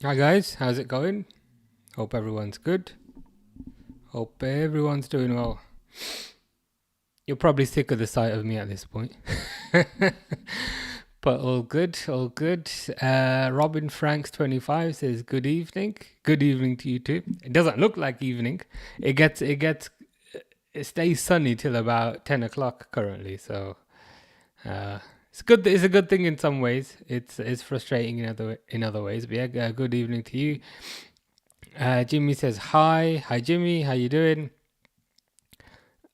Hi guys, how's it going? Hope everyone's good. Hope everyone's doing well. You're probably sick of the sight of me at this point. But all good, all good. Robin Franks 25 says good evening. Good evening to you too. It doesn't look like evening. It stays sunny till about 10 o'clock currently. So it's good. It's a good thing in some ways. It's frustrating in other ways. But yeah, good evening to you. Jimmy says hi Jimmy, how you doing?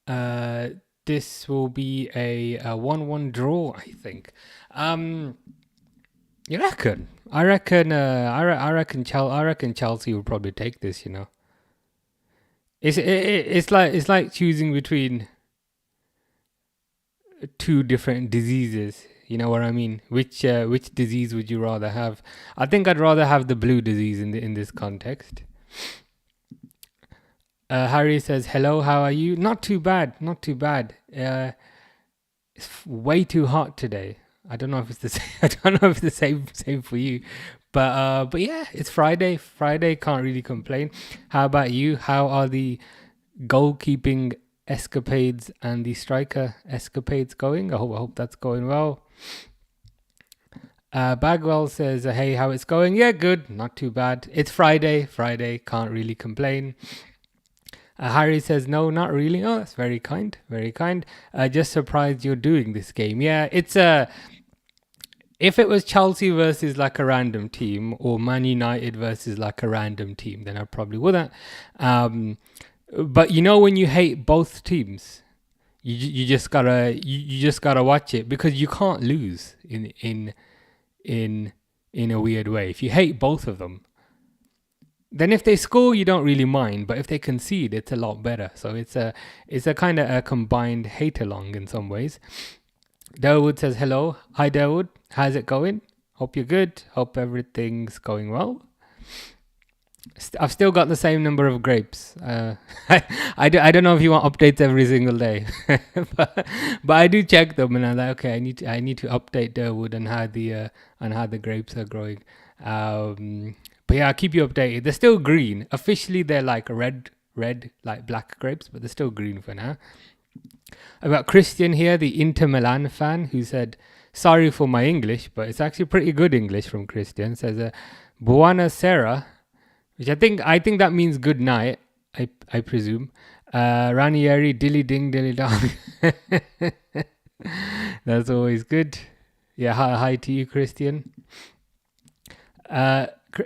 This will be a 1-1 draw, I think. You reckon? I reckon Chelsea will probably take this. It's like choosing between two different diseases. You know what I mean? Which disease would you rather have? I think I'd rather have the blue disease in this context. Harry says, hello, how are you? Not too bad, not too bad. It's way too hot today. I don't know if it's the same. I don't know if it's the same for you, but yeah, it's Friday. Friday, can't really complain. How about you? How are the goalkeeping escapades and the striker escapades going? I hope that's going well. Bagwell says, hey, how it's going? Yeah, good, not too bad. It's Friday. Friday, can't really complain. Harry says, no, not really. Oh, that's very kind. Very kind. Just surprised you're doing this game. Yeah, it's if it was Chelsea versus like a random team or Man United versus like a random team, then I probably wouldn't. But when you hate both teams, you just gotta watch it because you can't lose in a weird way. If you hate both of them, then if they score, you don't really mind, but if they concede, it's a lot better. So it's a kind of a combined hate along in some ways. Dawood says hello. Hi Dawood, how's it going? Hope you're good. Hope everything's going well. I've still got the same number of grapes. I don't know if you want updates every single day, but I do check them, and I'm like, okay, I need to update Dawood on how the grapes are growing. But yeah, I'll keep you updated. They're still green. Officially, they're like red, like black grapes, but they're still green for now. I've got Christian here, the Inter Milan fan, who said, sorry for my English, but it's actually pretty good English from Christian. Says, Buona sera, which I think that means good night, I presume. Ranieri, dilly ding, dilly dong. That's always good. Yeah, hi to you, Christian.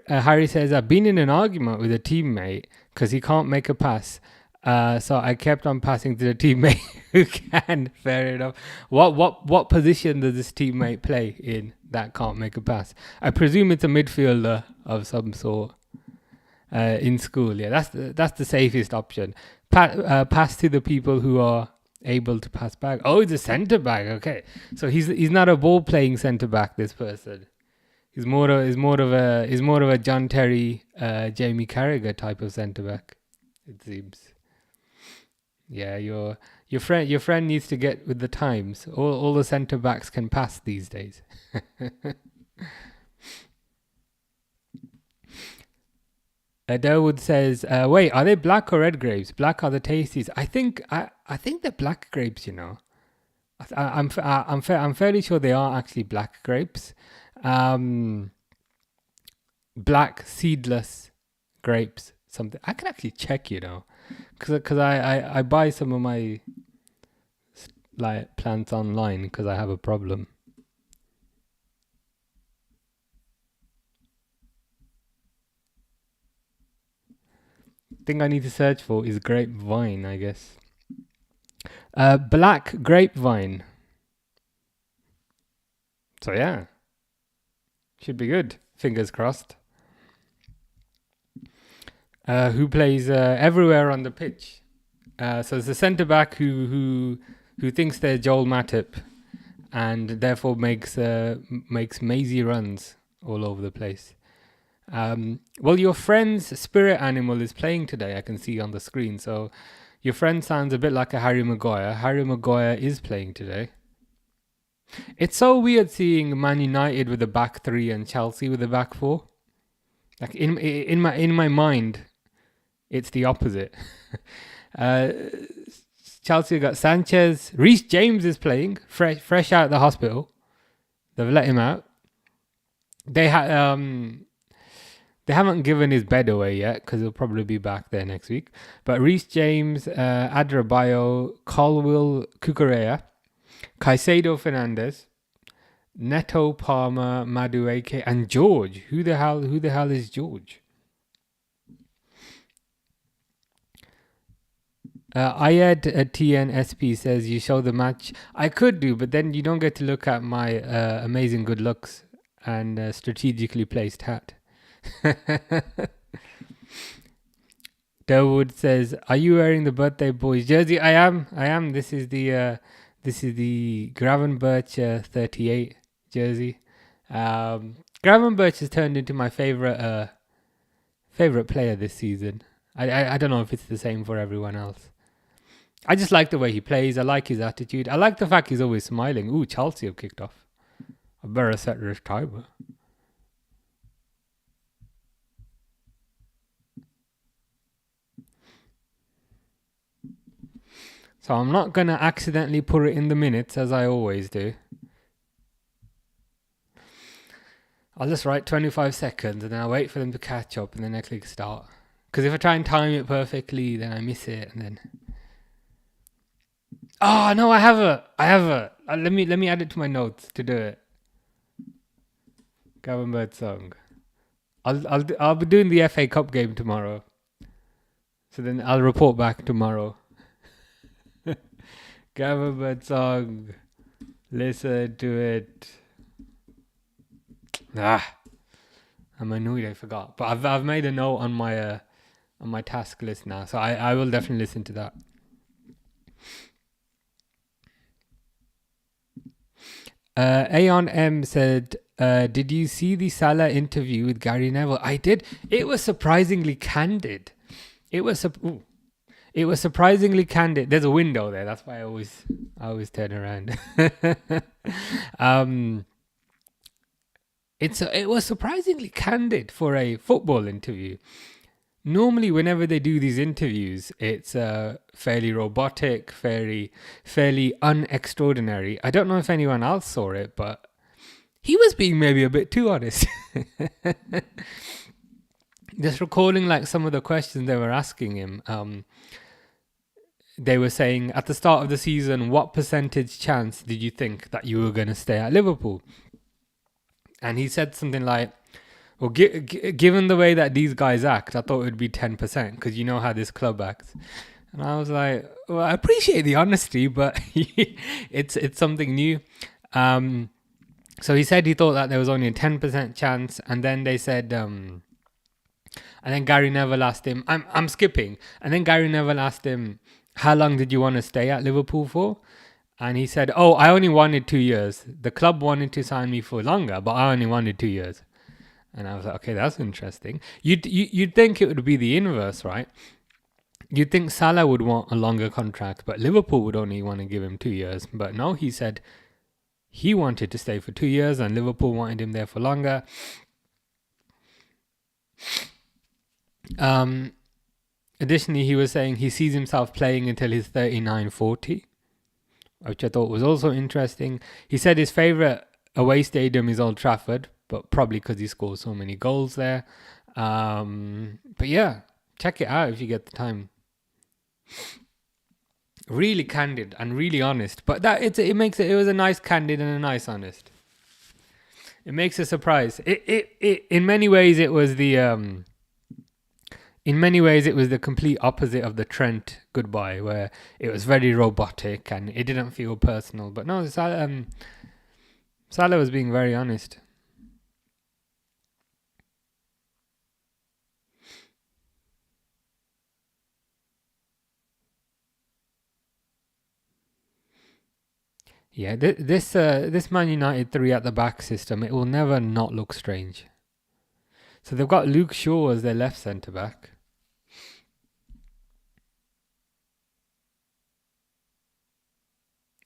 Harry says, I've been in an argument with a teammate because he can't make a pass. So I kept on passing to the teammate who can. Fair enough. What position does this teammate play in that can't make a pass? I presume it's a midfielder of some sort. In school, yeah, that's the safest option. Pass to the people who are able to pass back. Oh, he's a centre back. Okay, so he's not a ball playing centre back. This person. He's more of a John Terry, Jamie Carragher type of centre back. It seems. Yeah, your friend needs to get with the times. All the centre backs can pass these days. Dawood says, "Wait, are they black or red grapes? Black are the tasties. I think they're black grapes. I'm fairly sure they are actually black grapes. Black seedless grapes. Something I can actually check, because I buy some of my like plants online because I have a problem. Thing I need to search for is grapevine, I guess. Black grapevine. So yeah, should be good. Fingers crossed. Who plays everywhere on the pitch? So it's a centre back who thinks they're Joel Matip, and therefore makes mazy runs all over the place. Well, your friend's spirit animal is playing today. I can see on the screen. So your friend sounds a bit like a Harry Maguire. Harry Maguire is playing today. It's so weird seeing Man United with a back three and Chelsea with a back four. Like in my mind, it's the opposite. uh, Chelsea got Sanchez. Reece James is playing fresh out of the hospital. They've let him out. They haven't given his bed away yet because he'll probably be back there next week. But Reece James, Adebayo, Colwill, Cucurella, Caicedo, Fernandez, Neto, Palmer, Madueke, and George. Who the hell is George? Ayed TNSP says you show the match. I could do, but then you don't get to look at my amazing good looks and strategically placed hat. Durwood says, "Are you wearing the birthday boys jersey?" I am. This is the Gravenberch 38 jersey. Gravenberch has turned into my favorite player this season. I don't know if it's the same for everyone else. I just like the way he plays. I like his attitude. I like the fact he's always smiling. Ooh, Chelsea have kicked off. I better set this timer. So I'm not going to accidentally put it in the minutes as I always do. I'll just write 25 seconds and then I'll wait for them to catch up and then I click start. Because if I try and time it perfectly, then I miss it and then... Oh, no, I have it. Let me add it to my notes to do it. Gavin Bird song. I'll be doing the FA Cup game tomorrow. So then I'll report back tomorrow. Gavin Bird song. Listen to it. I'm annoyed I forgot. But I've made a note on my task list now. So I will definitely listen to that. Aeon M said, did you see the Salah interview with Gary Neville? I did. It was surprisingly candid. It was surprisingly candid. There's a window there. That's why I always turn around. It was surprisingly candid for a football interview. Normally, whenever they do these interviews, it's fairly robotic, fairly unextraordinary. I don't know if anyone else saw it, but he was being maybe a bit too honest. Just recalling like some of the questions they were asking him. They were saying at the start of the season, what percentage chance did you think that you were going to stay at Liverpool? And he said something like, well, given the way that these guys act, I thought it would be 10% because you know how this club acts. And I was like, well, I appreciate the honesty, but it's something new. So he said he thought that there was only a 10% chance. And then they said, and then Gary Neville asked him, I'm skipping. And then Gary Neville asked him, how long did you want to stay at Liverpool for? And he said, oh, I only wanted 2 years. The club wanted to sign me for longer, but I only wanted 2 years. And I was like, okay, that's interesting. You'd think it would be the inverse, right? You'd think Salah would want a longer contract, but Liverpool would only want to give him 2 years. But no, he said he wanted to stay for 2 years and Liverpool wanted him there for longer. Additionally, he was saying he sees himself playing until he's 39, 40, which I thought was also interesting. He said his favourite away stadium is Old Trafford, but probably because he scores so many goals there. But yeah, check it out if you get the time. Really candid and really honest. But it was a nice candid and a nice honest. It makes a surprise. In many ways it was the complete opposite of the Trent goodbye, where it was very robotic and it didn't feel personal. But no, Salah was being very honest. Yeah, this Man United 3 at the back system, it will never not look strange. So they've got Luke Shaw as their left centre back.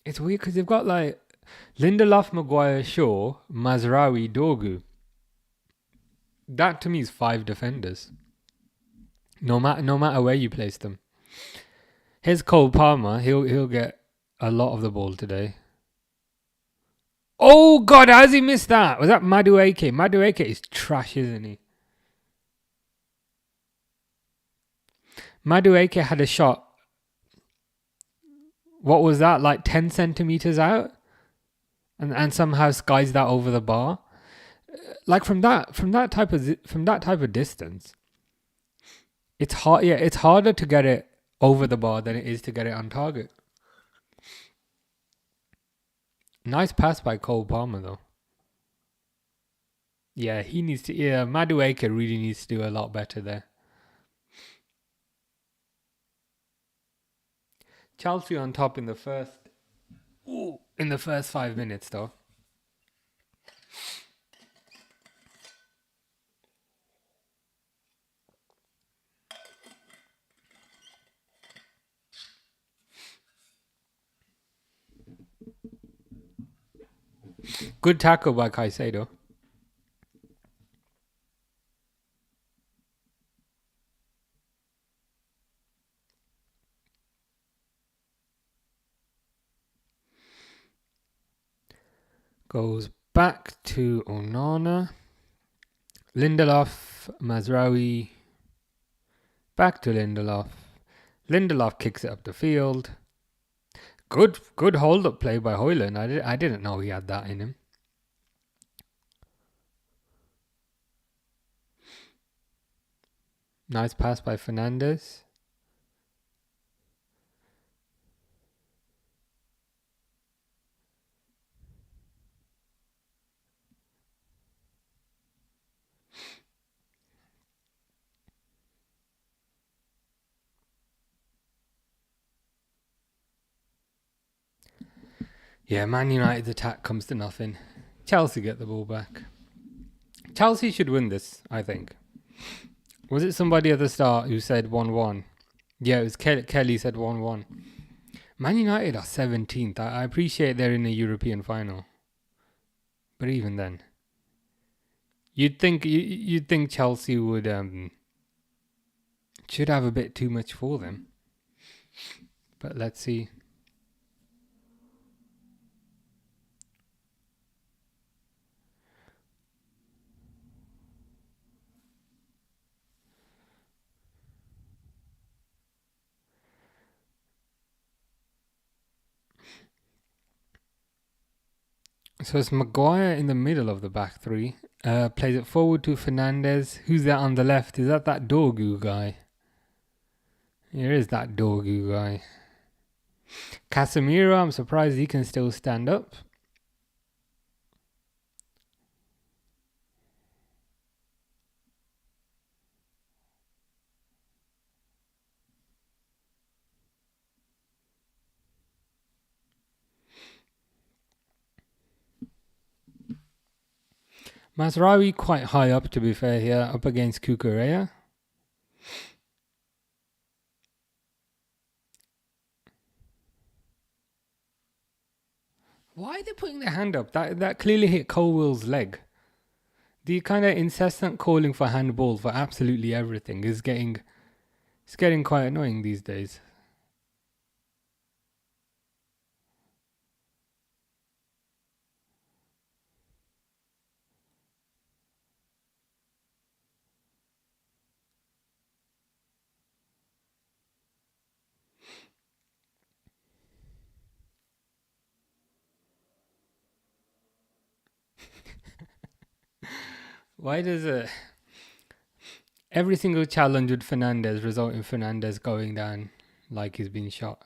It's weird because they've got like Lindelof, Maguire, Shaw, Mazraoui, Dorgu. That to me is 5 defenders. No matter where you place them. Here's Cole Palmer. He'll get a lot of the ball today. Oh God, how has he missed that? Was that Madueke? Madueke is trash, isn't he? Madueke had a shot. What was that? Like 10 centimeters out, and somehow skies that over the bar. Like from that type of distance, it's hard. Yeah, it's harder to get it over the bar than it is to get it on target. Nice pass by Cole Palmer though. Yeah, he needs to. Yeah, Madueke really needs to do a lot better there. Chelsea on top in the first 5 minutes though. Good tackle by Caicedo. Goes back to Onana. Lindelof, Mazraoui. Back to Lindelof. Lindelof kicks it up the field. Good hold-up play by Højlund. I didn't know he had that in him. Nice pass by Fernandes. Yeah, Man United's attack comes to nothing. Chelsea get the ball back. Chelsea should win this, I think. Was it somebody at the start who said 1-1? Yeah, it was Kelly said 1-1. Man United are 17th. I appreciate they're in a European final. But even then, you'd think Chelsea would should have a bit too much for them. But let's see. So it's Maguire in the middle of the back three. Plays it forward to Fernandes. Who's that on the left? Is that Dorgu guy? Here is that Dorgu guy. Casemiro, I'm surprised he can still stand up. Mazraoui quite high up, to be fair, here, up against Cucurella. Why are they putting their hand up? That clearly hit Colwell's leg. The kind of incessant calling for handball for absolutely everything is getting quite annoying these days. Why does every single challenge with Fernandes result in Fernandes going down like he's been shot?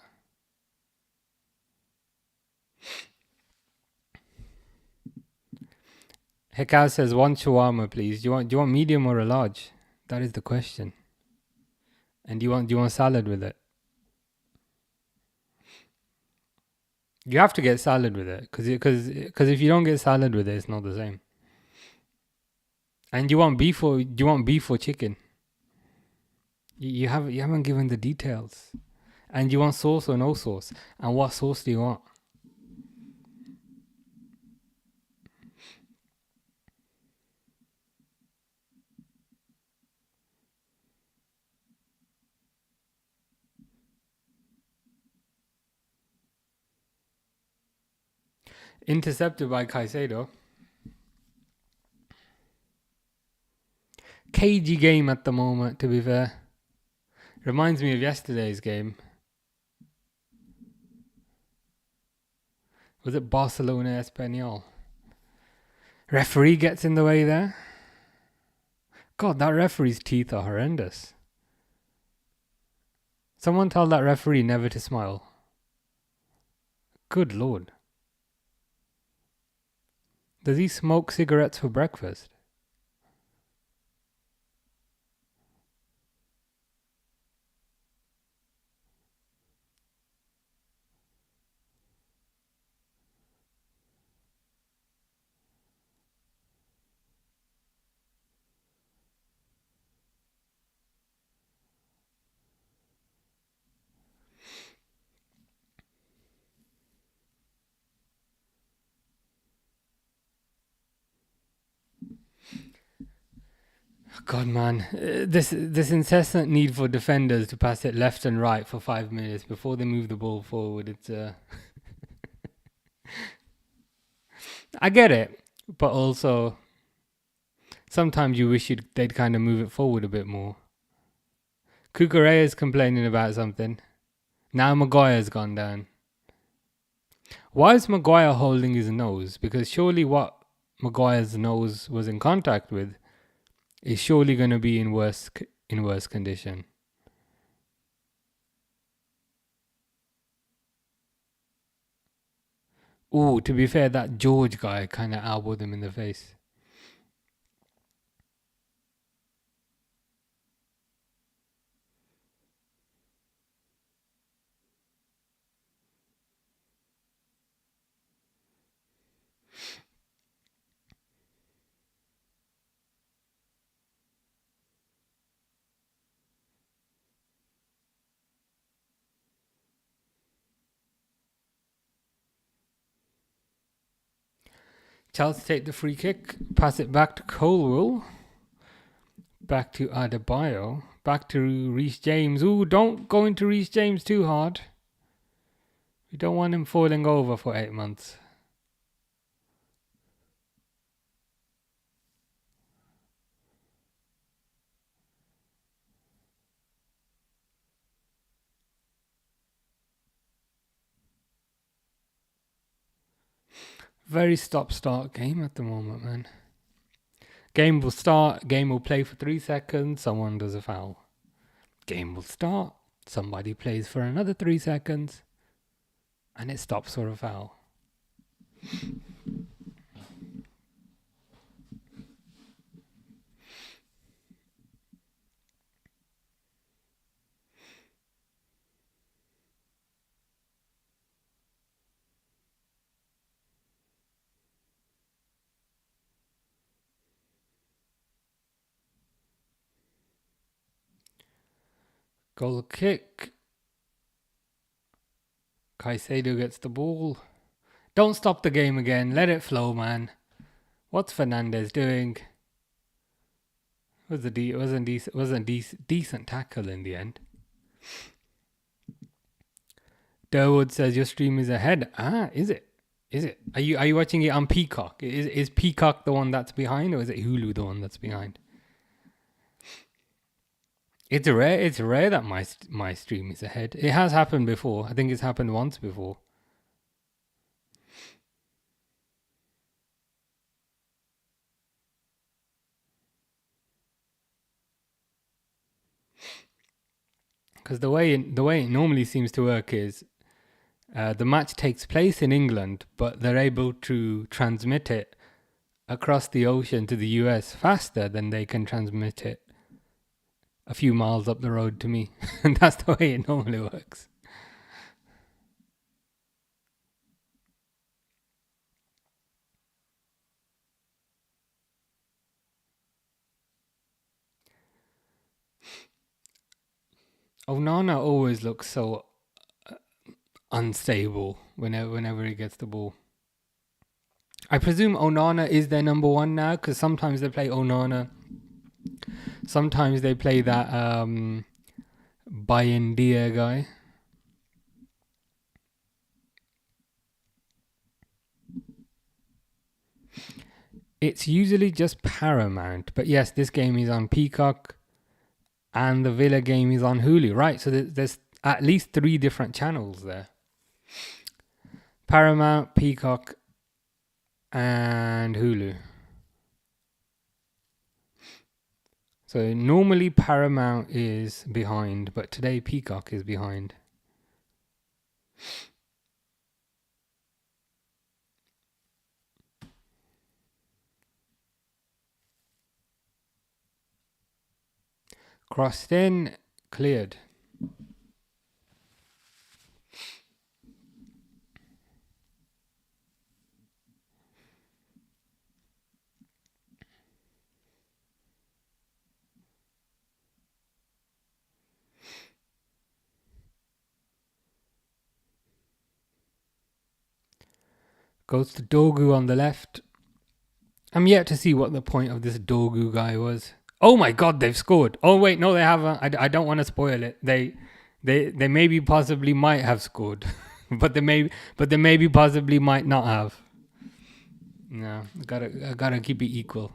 Hekaz says 1 shawarma, please. Do you want medium or a large? That is the question. And do you want salad with it? You have to get salad with it because if you don't get salad with it, it's not the same. And do you want beef or chicken? You haven't given the details. And you want sauce or no sauce? And what sauce do you want? Intercepted by Caicedo. Cagey game at the moment, to be fair. Reminds me of yesterday's game. Was it Barcelona Espanyol? Referee gets in the way there. God, that referee's teeth are horrendous. Someone tell that referee never to smile. Good lord. Does he smoke cigarettes for breakfast? God, man, this incessant need for defenders to pass it left and right for 5 minutes before they move the ball forward. It's I get it, but also sometimes you wish they'd kind of move it forward a bit more. Cucurella is complaining about something. Now Maguire's gone down. Why is Maguire holding his nose? Because surely what Maguire's nose was in contact with is surely going to be in worse condition. Ooh, to be fair, that George guy kind of elbowed him in the face. Chelsea take the free kick, pass it back to Colwell, back to Adebayo, back to Reece James. Ooh, don't go into Reece James too hard. We don't want him falling over for 8 months. Very stop-start game at the moment, man. Game will start, game will play for 3 seconds, someone does a foul. Game will start, somebody plays for another 3 seconds, and it stops for a foul. Goal kick. Caicedo gets the ball. Don't stop the game again. Let it flow, man. What's Fernandez doing? It wasn't decent tackle in the end. Durwood says your stream is ahead. Ah, is it? Is it? Are you watching it on Peacock? Is Peacock the one that's behind, or is it Hulu the one that's behind? It's rare that my stream is ahead. It has happened before. I think it's happened once before. Because the way it normally seems to work is the match takes place in England, but they're able to transmit it across the ocean to the US faster than they can transmit it a few miles up the road to me. And that's the way it normally works. Onana always looks so unstable whenever he gets the ball. I presume Onana is their number one now, because sometimes they play Onana. Sometimes they play that Bayendia guy. It's usually just Paramount. But yes, this game is on Peacock and the Villa game is on Hulu. Right, so there's at least 3 different channels there. Paramount, Peacock, and Hulu. So normally Paramount is behind, but today Peacock is behind. Crossed in, cleared. Goes to Dogu on the left. I'm yet to see what the point of this Dogu guy was. Oh my god, they've scored. Oh wait, no they haven't. I don't want to spoil it. They maybe possibly might have scored. but they maybe possibly might not have. No, I gotta keep it equal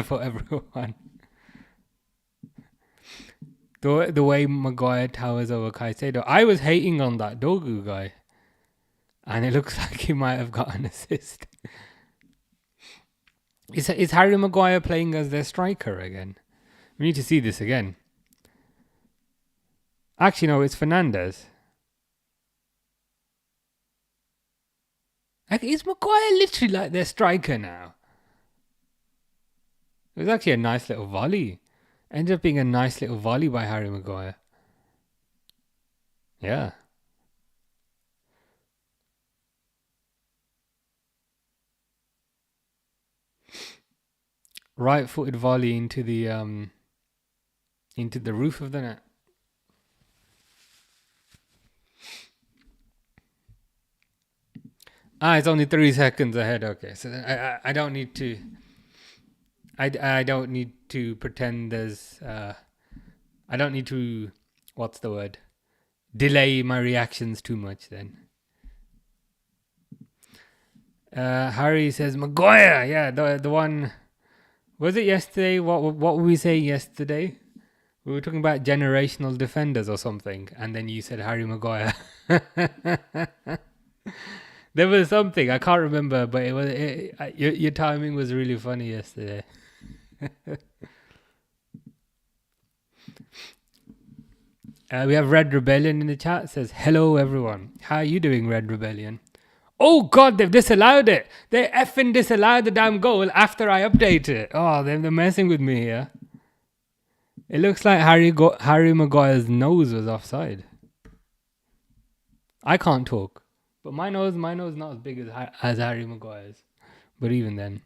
for everyone. The way Maguire towers over Caicedo. I was hating on that Dogu guy. And it looks like he might have got an assist. Is Harry Maguire playing as their striker again? We need to see this again. Actually, no, it's Fernandez. Like, is Maguire literally like their striker now? It was actually a nice little volley. Ended up being a nice little volley by Harry Maguire. Yeah. Right-footed volley into the roof of the net. It's only 3 seconds ahead. Okay, so I don't need to. I don't need to pretend there's. I don't need to. What's the word? Delay my reactions too much. Then. Harry says Maguire. Yeah, the one. Was it yesterday? What were we saying yesterday? We were talking about generational defenders or something, and then you said Harry Maguire. There was something I can't remember, but your timing was really funny yesterday. We have Red Rebellion in the chat. It says hello everyone. How are you doing, Red Rebellion? Oh god, they've disallowed it. They effing disallowed the damn goal after I update it. Oh, they're messing with me here. It looks like Harry Maguire's nose was offside. I can't talk, but my nose not as big as Harry Maguire's. But even then.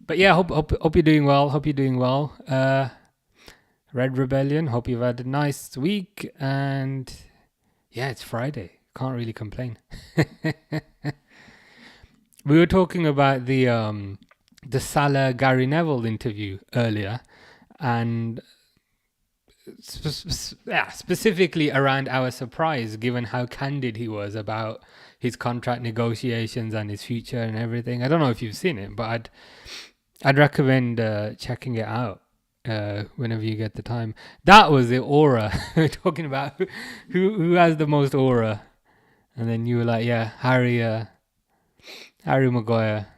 But yeah, hope you're doing well. Hope you're doing well. Red Rebellion. Hope you've had a nice week, and yeah, it's Friday. Can't really complain. We were talking about the Salah Gary Neville interview earlier, and specifically around our surprise, given how candid he was about his contract negotiations and his future and everything. I don't know if you've seen it, but I'd recommend checking it out whenever you get the time. That was the aura. We're talking about who has the most aura, and then you were like, yeah, Harry Maguire.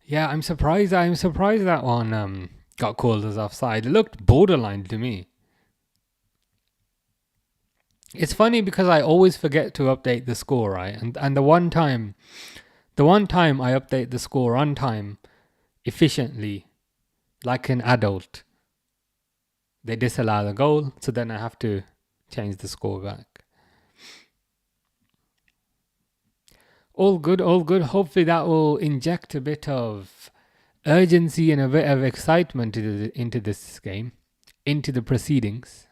Yeah, I'm surprised that one got called as offside. It looked borderline to me. It's funny because I always forget to update the score, right? And the one time I update the score on time, efficiently, like an adult, they disallow the goal, so then I have to change the score back. All good, all good. Hopefully that will inject a bit of urgency and a bit of excitement into this game, into the proceedings.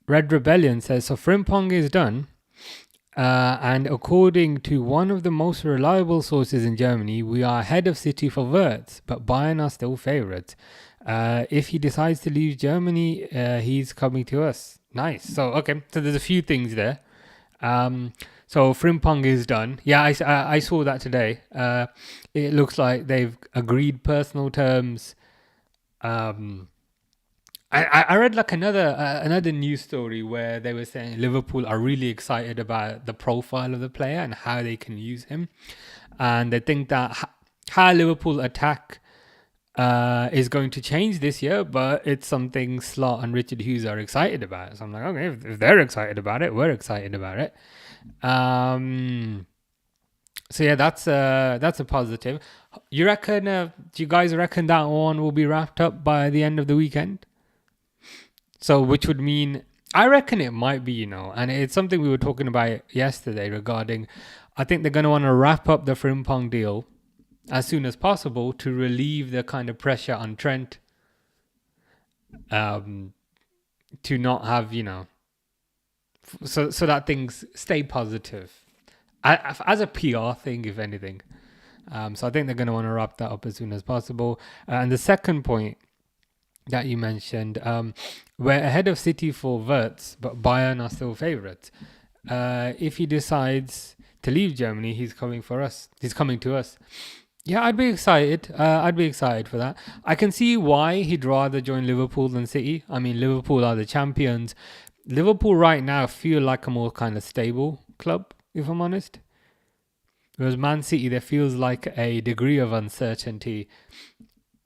Red Rebellion says, so Frimpong is done. And according to one of the most reliable sources in Germany, we are ahead of City for WIRTZ, but Bayern are still favourites. If he decides to leave Germany, he's coming to us. Nice. So, okay. So there's a few things there. So Frimpong is done. Yeah, I saw that today. It looks like they've agreed personal terms. I read like another news story where they were saying Liverpool are really excited about the profile of the player and how they can use him, and they think that how Liverpool attack is going to change this year, but it's something Slot and Richard Hughes are excited about. So I'm like, okay, if they're excited about it, we're excited about it. So yeah, that's a positive. You reckon? Do you guys reckon that one will be wrapped up by the end of the weekend? So, which would mean, I reckon it might be, and it's something we were talking about yesterday regarding, I think they're going to want to wrap up the Frimpong deal as soon as possible to relieve the kind of pressure on Trent to not have, so that things stay positive as a PR thing, if anything. So I think they're going to want to wrap that up as soon as possible. And the second point that you mentioned, we're ahead of City for WIRTZ, but Bayern are still favourites. If he decides to leave Germany, he's coming for us. He's coming to us. Yeah, I'd be excited. I'd be excited for that. I can see why he'd rather join Liverpool than City. I mean, Liverpool are the champions. Liverpool right now feel like a more kind of stable club, if I'm honest. Whereas Man City, there feels like a degree of uncertainty,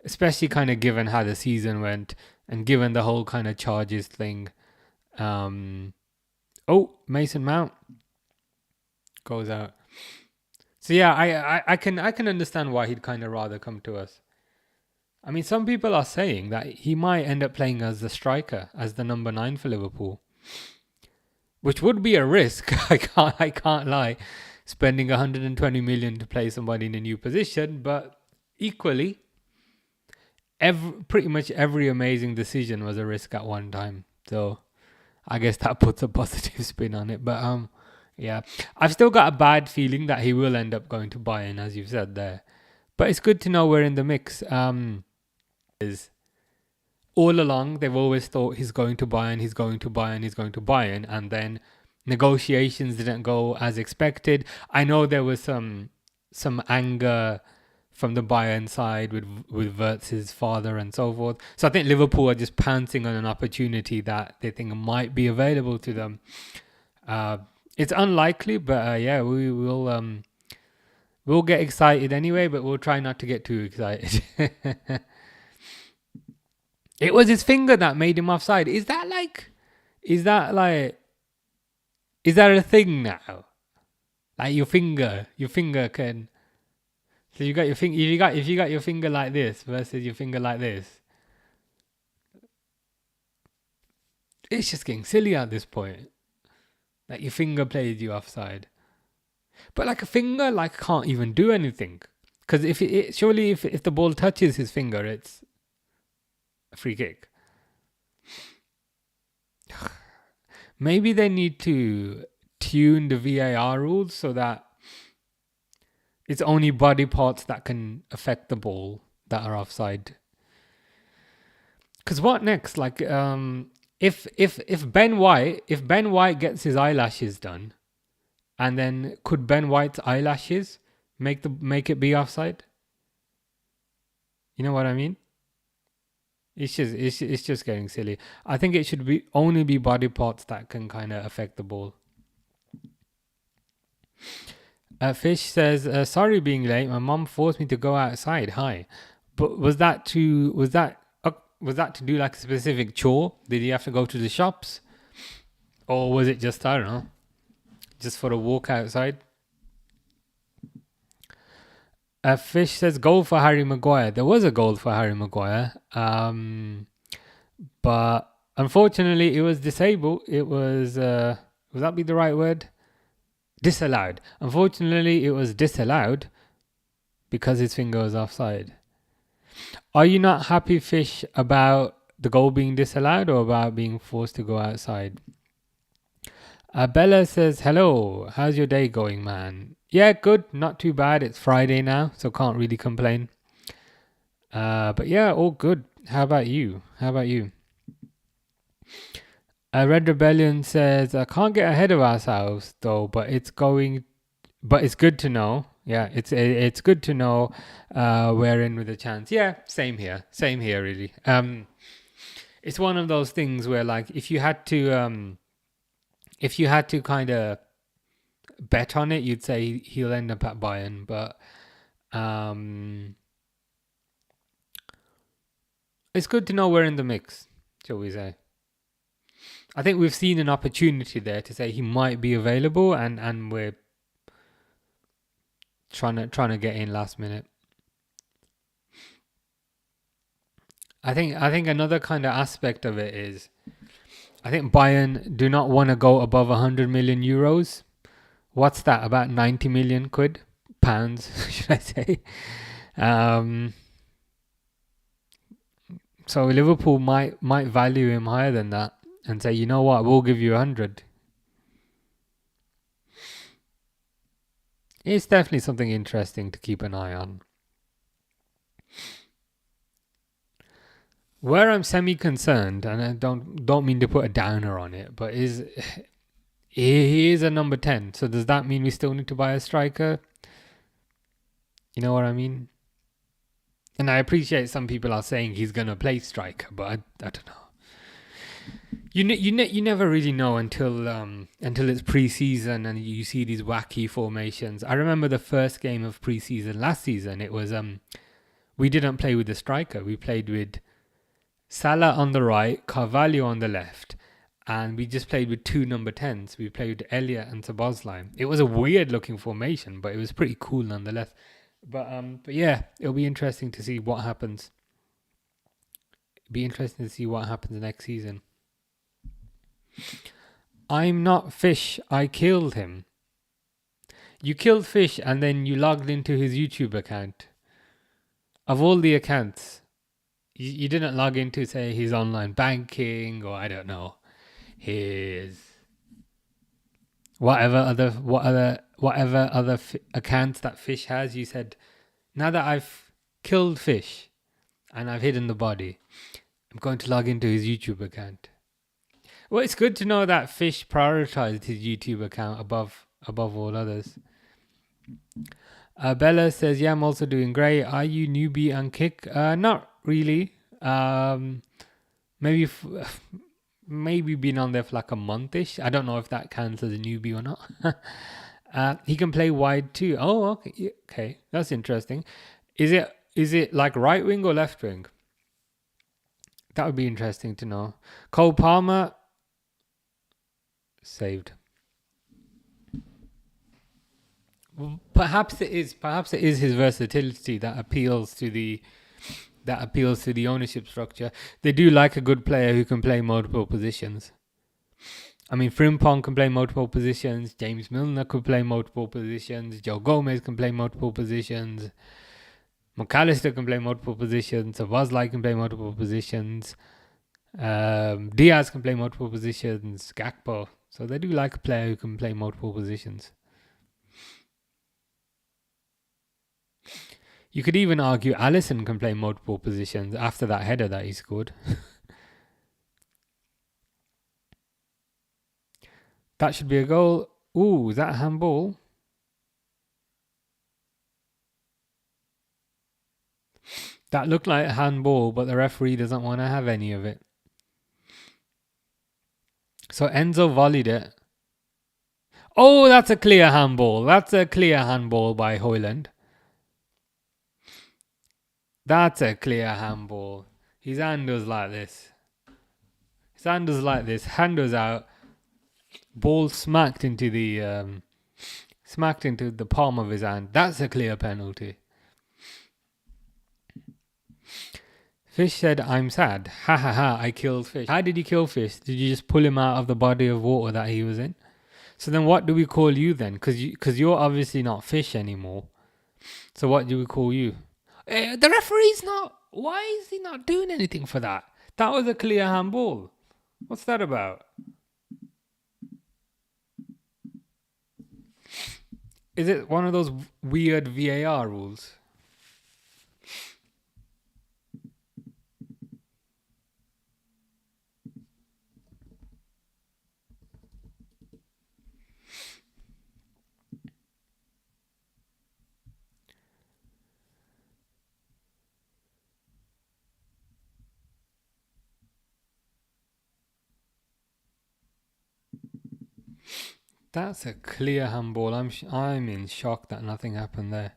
especially kind of given how the season went and given the whole kind of charges thing. Mason Mount goes out. So yeah, I can understand why he'd kind of rather come to us. I mean, some people are saying that he might end up playing as the striker, as the number 9 for Liverpool, which would be a risk. I can't lie, spending 120 million to play somebody in a new position, but equally, pretty much every amazing decision was a risk at one time. So I guess that puts a positive spin on it. But yeah, I've still got a bad feeling that he will end up going to Bayern, as you've said there. But it's good to know we're in the mix. All along, they've always thought he's going to Bayern, he's going to Bayern, he's going to Bayern. And then negotiations didn't go as expected. I know there was some anger from the Bayern side with WIRTZ's father and so forth. So I think Liverpool are just pouncing on an opportunity that they think might be available to them. It's unlikely, but yeah, we'll get excited anyway, but we'll try not to get too excited. It was his finger that made him offside. Is that a thing now? Like your finger can. So you got your finger. If you got your finger like this versus your finger like this, it's just getting silly at this point. Like your finger plays you offside, but like a finger can't even do anything, because if the ball touches his finger, it's a free kick. Maybe they need to tune the VAR rules so that it's only body parts that can affect the ball that are offside. Because what next? Like, if Ben White gets his eyelashes done, and then could Ben White's eyelashes make it be offside? You know what I mean? It's just getting silly. I think it should only be body parts that can kind of affect the ball. Fish says, sorry being late. My mom forced me to go outside. Hi. But was that to do like a specific chore? Did you have to go to the shops? Or was it just, I don't know, just for a walk outside? Fish says, goal for Harry Maguire. There was a goal for Harry Maguire. But unfortunately it was disabled. It was, would that be the right word? Disallowed. Unfortunately, it was disallowed because his finger was offside. Are you not happy, Fish, about the goal being disallowed or about being forced to go outside? Bella says, hello, how's your day going, man? Yeah, good, not too bad. It's Friday now, so can't really complain. But yeah, all good. How about you? Red Rebellion says, I can't get ahead of ourselves though, but it's good to know. Yeah, it's good to know we're in with a chance. Yeah, same here really. It's one of those things where, like, if you had to kind of bet on it, you'd say he'll end up at Bayern, but it's good to know we're in the mix, shall we say. I think we've seen an opportunity there to say he might be available, and we're trying to get in last minute. I think another kind of aspect of it is, I think Bayern do not want to go above 100 million euros. What's that? About 90 million quid? Pounds, should I say? So Liverpool might value him higher than that and say, you know what, we'll give you 100. It's definitely something interesting to keep an eye on. Where I'm semi-concerned, and I don't mean to put a downer on it, but he is a number 10. So does that mean we still need to buy a striker? You know what I mean? And I appreciate some people are saying he's going to play striker, but I don't know. You never really know until it's pre-season and you see these wacky formations. I remember the first game of pre-season last season. It was we didn't play with the striker. We played with Salah on the right, Carvalho on the left, and we just played with two number 10s. We played with Elliott and Szoboszlai. It was a weird looking formation, but it was pretty cool nonetheless. But yeah, it'll be interesting to see what happens. Next season. I'm not Fish. I killed him. You killed Fish and then you logged into his YouTube account. Of all the accounts, you didn't log into, say, his online banking, or I don't know, his whatever other accounts that Fish has. You said, now that I've killed Fish and I've hidden the body, I'm going to log into his YouTube account. Well, it's good to know that Fish prioritized his YouTube account above all others. Bella says, yeah, I'm also doing great. Are you newbie on Kick? Not really. Maybe been on there for like a month-ish. I don't know if that counts as a newbie or not. He can play wide too. Oh, okay. That's interesting. Is it like right wing or left wing? That would be interesting to know. Cole Palmer saved. Perhaps it is his versatility that appeals to the ownership structure. They do like a good player who can play multiple positions. I mean, Frimpong can play multiple positions. James Milner could play multiple positions. Joe Gomez can play multiple positions. McAllister can play multiple positions. Szoboszlai can play multiple positions. Diaz can play multiple positions. Gakpo. So they do like a player who can play multiple positions. You could even argue Alisson can play multiple positions after that header that he scored. That should be a goal. Ooh, is that a handball? That looked like a handball, but the referee doesn't want to have any of it. So Enzo volleyed it. Oh, that's a clear handball. That's a clear handball by Højlund. That's a clear handball. His hand was like this. Hand was out. Ball smacked into the palm of his hand. That's a clear penalty. Fish said, I'm sad. Ha ha ha, I killed Fish. How did you kill Fish? Did you just pull him out of the body of water that he was in? So then what do we call you then? Because you're obviously not Fish anymore. So what do we call you? The referee's not... Why is he not doing anything for that? That was a clear handball. What's that about? Is it one of those weird VAR rules? That's a clear handball. I'm in shock that nothing happened there.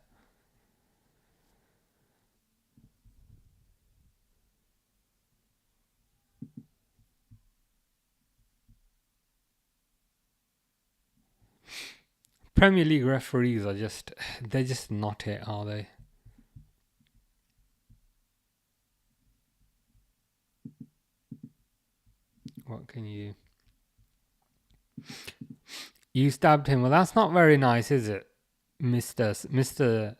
Premier League referees are they're just not it, are they? What can you... You stabbed him. Well, that's not very nice, is it? Mr.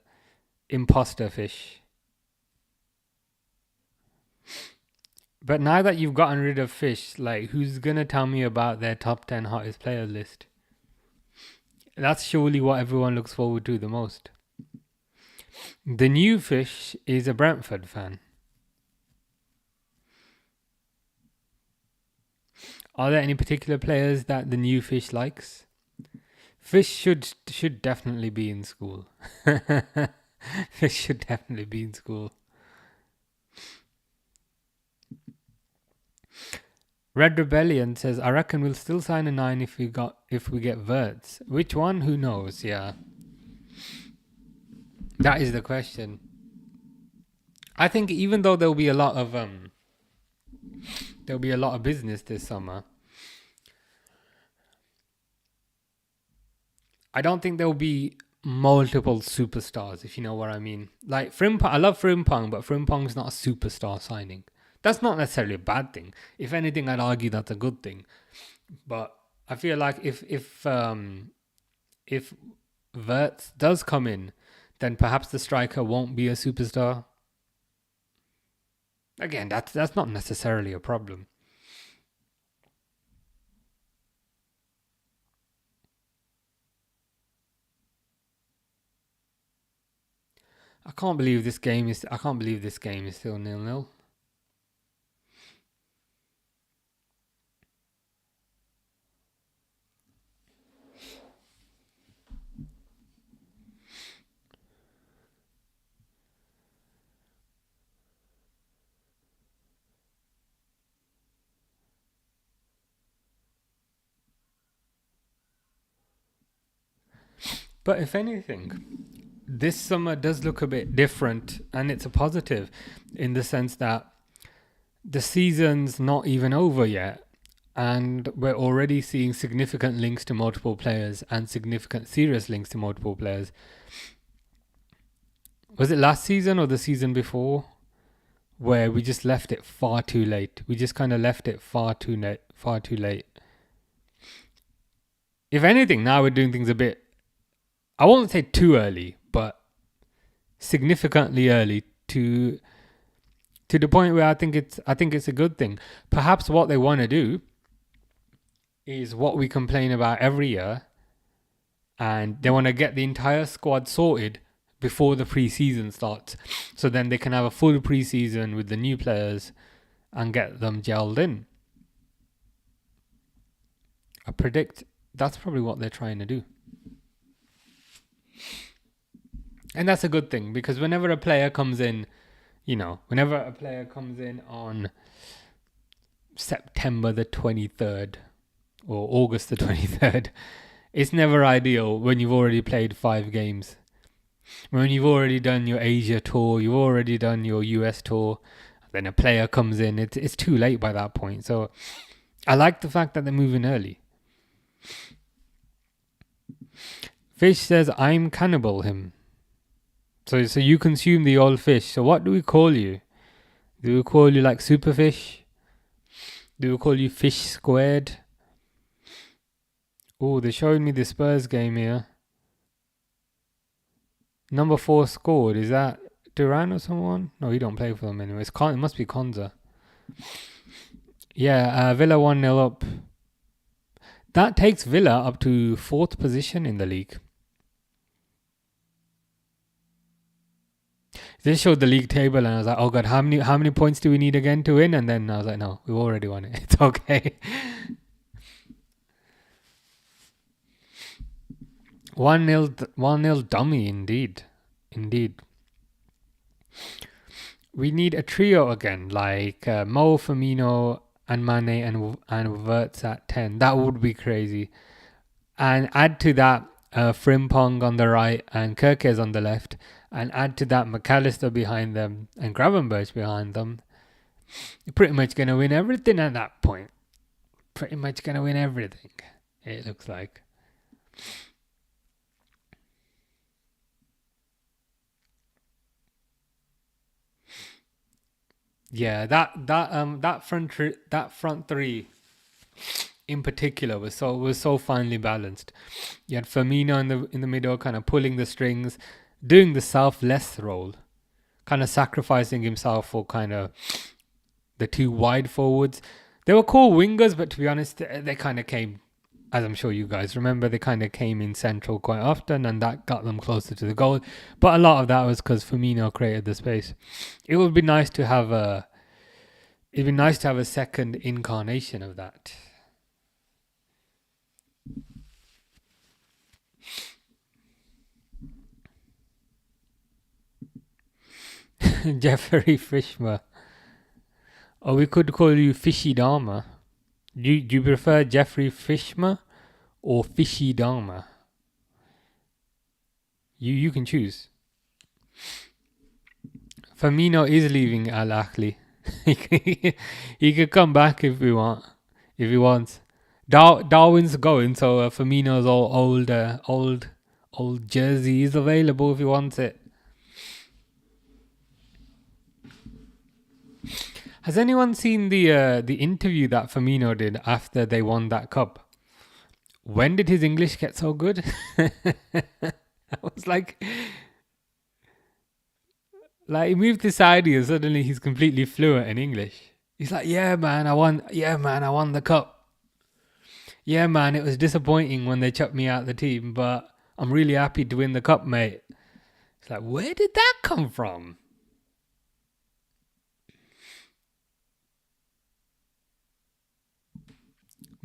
Imposter Fish. But now that you've gotten rid of Fish, like, who's going to tell me about their top 10 hottest players list? That's surely what everyone looks forward to the most. The new Fish is a Brentford fan. Are there any particular players that the new Fish likes? Fish should definitely be in school. Fish should definitely be in school. Red Rebellion says, I reckon we'll still sign a 9 if we get WIRTZ. Which one? Who knows? Yeah. That is the question. I think even though there'll be a lot of business this summer, I don't think there'll be multiple superstars, if you know what I mean. Like Frimpong, I love Frimpong, but Frimpong's not a superstar signing. That's not necessarily a bad thing. If anything, I'd argue that's a good thing. But I feel like if WIRTZ does come in, then perhaps the striker won't be a superstar. Again, that's not necessarily a problem. I can't believe this game is still 0-0. But if anything, this summer does look a bit different, and it's a positive in the sense that the season's not even over yet, and we're already seeing significant links to multiple players and significant serious links to multiple players. Was it last season or the season before where we just left it far too late? We just kind of left it far too late. If anything, now we're doing things a bit, I won't say too early, but significantly early to the point where I think it's a good thing. Perhaps what they want to do is what we complain about every year, and they want to get the entire squad sorted before the pre-season starts, so then they can have a full pre-season with the new players and get them gelled in. I predict that's probably what they're trying to do. And that's a good thing, because whenever a player comes in, on September the 23rd or August the 23rd, it's never ideal when you've already played 5 games. When you've already done your Asia tour, you've already done your US tour, then a player comes in, it's too late by that point. So I like the fact that they're moving early. Fish says, I'm cannibal him. So you consume the old fish. So what do we call you? Do we call you like Superfish? Do we call you Fish Squared? Oh, they're showing me the Spurs game here. Number 4 scored. Is that Duran or someone? No, he don't play for them anyway. It must be Konza. Yeah, Villa 1-0 up. That takes Villa up to 4th position in the league. They showed the league table, and I was like, oh god, how many points do we need again to win? And then I was like, no, we've already won it. It's okay. 1-0 dummy, indeed. We need a trio again, like Mo, Firmino, and Mane, and WIRTZ at 10. That would be crazy. And add to that Frimpong on the right and Kirkes on the left, and add to that McAllister behind them and Gravenberch behind them. You're pretty much going to win everything at that point. Pretty much going to win everything, it looks like. Yeah, that front three in particular was so finely balanced. You had Firmino in the middle, kind of pulling the strings, doing the selfless role, kind of sacrificing himself for kind of the two wide forwards. They were cool wingers, but to be honest, they kind of came, as I'm sure you guys remember, they kind of came in central quite often, and that got them closer to the goal. But a lot of that was because Firmino created the space. It would be nice to have a second incarnation of that. Jeffrey Fishmer. Or we could call you Fishy Dharma. Do you prefer Jeffrey Fishmer or Fishy Dharma? You can choose. Firmino is leaving Al Ahly. He could come back if he wants. Darwin's going, so Firmino's old jersey is available if he wants it. Has anyone seen the interview that Firmino did after they won that cup? When did his English get so good? I was like he moved to Saudi and suddenly he's completely fluent in English. He's like, yeah man, I won the cup. Yeah man, it was disappointing when they chucked me out the team, but I'm really happy to win the cup, mate. It's like, where did that come from?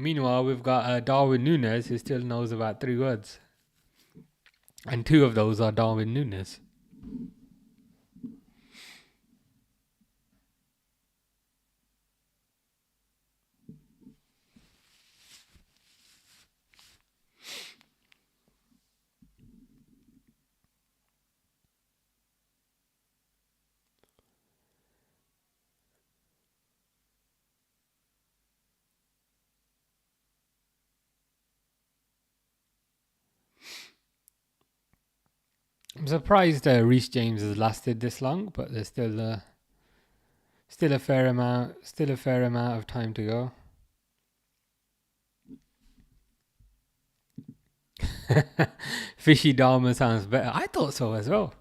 Meanwhile, we've got Darwin Núñez, who still knows about 3 words. And 2 of those are Darwin Núñez. I'm surprised Reece James has lasted this long, but there's still a fair amount of time to go. Fishy Dharma sounds better. I thought so as well.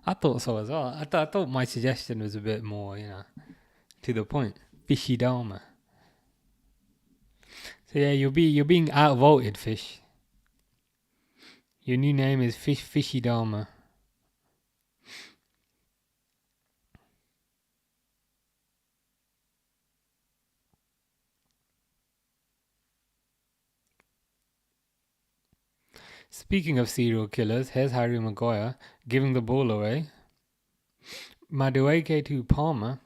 I thought my suggestion was a bit more, to the point. Fishy Dharma. So yeah, you're being outvoted, Fish. Your new name is Fishy Dharma. Speaking of serial killers, here's Harry Maguire giving the ball away. Madueke to Palmer.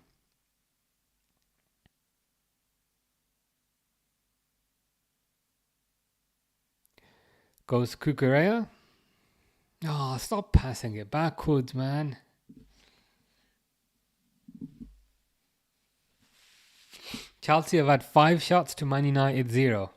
Goes Cucurella. Oh, stop passing it backwards, man. Chelsea have had 5 shots to Man United 0.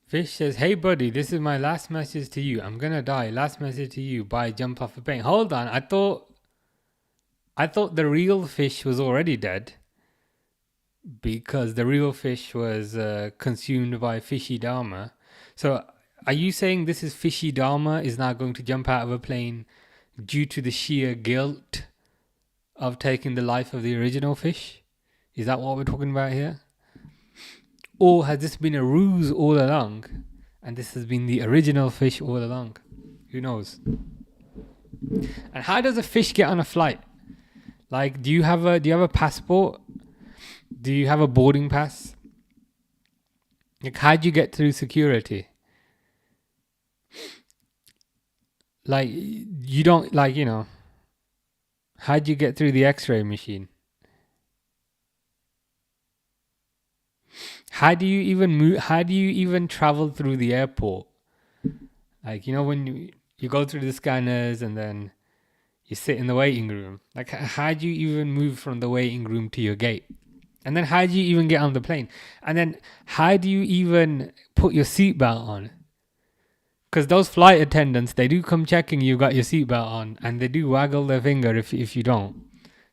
Fish says, hey buddy, this is my last message to you. I'm gonna die. Last message to you. Bye. Jump off a plane. Hold on. I thought the real Fish was already dead. because the real fish was consumed by fishy Dharma. So are you saying this is fishy Dharma is now going to jump out of a plane due to the sheer guilt of taking the life of the original fish? Is that what we're talking about here? Or has this been a ruse all along and this has been the original fish all along? Who knows? And how does a fish get on a flight? Like, do you have a passport? Do you have a boarding pass? Like, how do you get through security? Like, you don't, like, you know, how do you get through the x-ray machine? How do you even move? How do you even travel through the airport? Like, you know, when you go through the scanners and then you sit in the waiting room. Like, how do you even move from the waiting room to your gate? And then how do you even get on the plane? And then how do you even put your seatbelt on? Because those flight attendants, they do come checking you got your seatbelt on, and they do waggle their finger if you don't.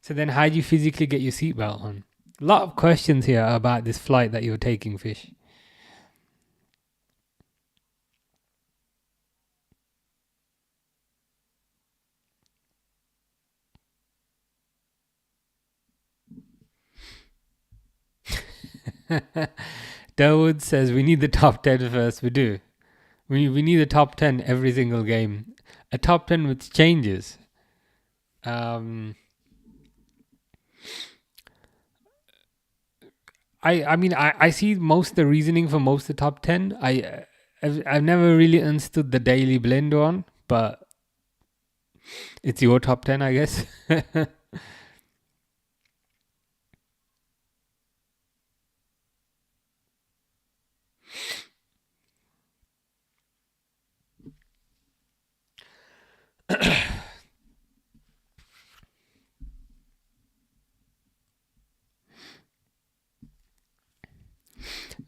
So then how do you physically get your seatbelt on? A lot of questions here about this flight that you're taking, Fish. Dawood says we need the top 10 first. We do. We need a top 10 every single game. A top 10 with changes. I mean, I see most of the reasoning for most of the top 10. I've never really understood the Daily Blend one, but it's your top 10, I guess.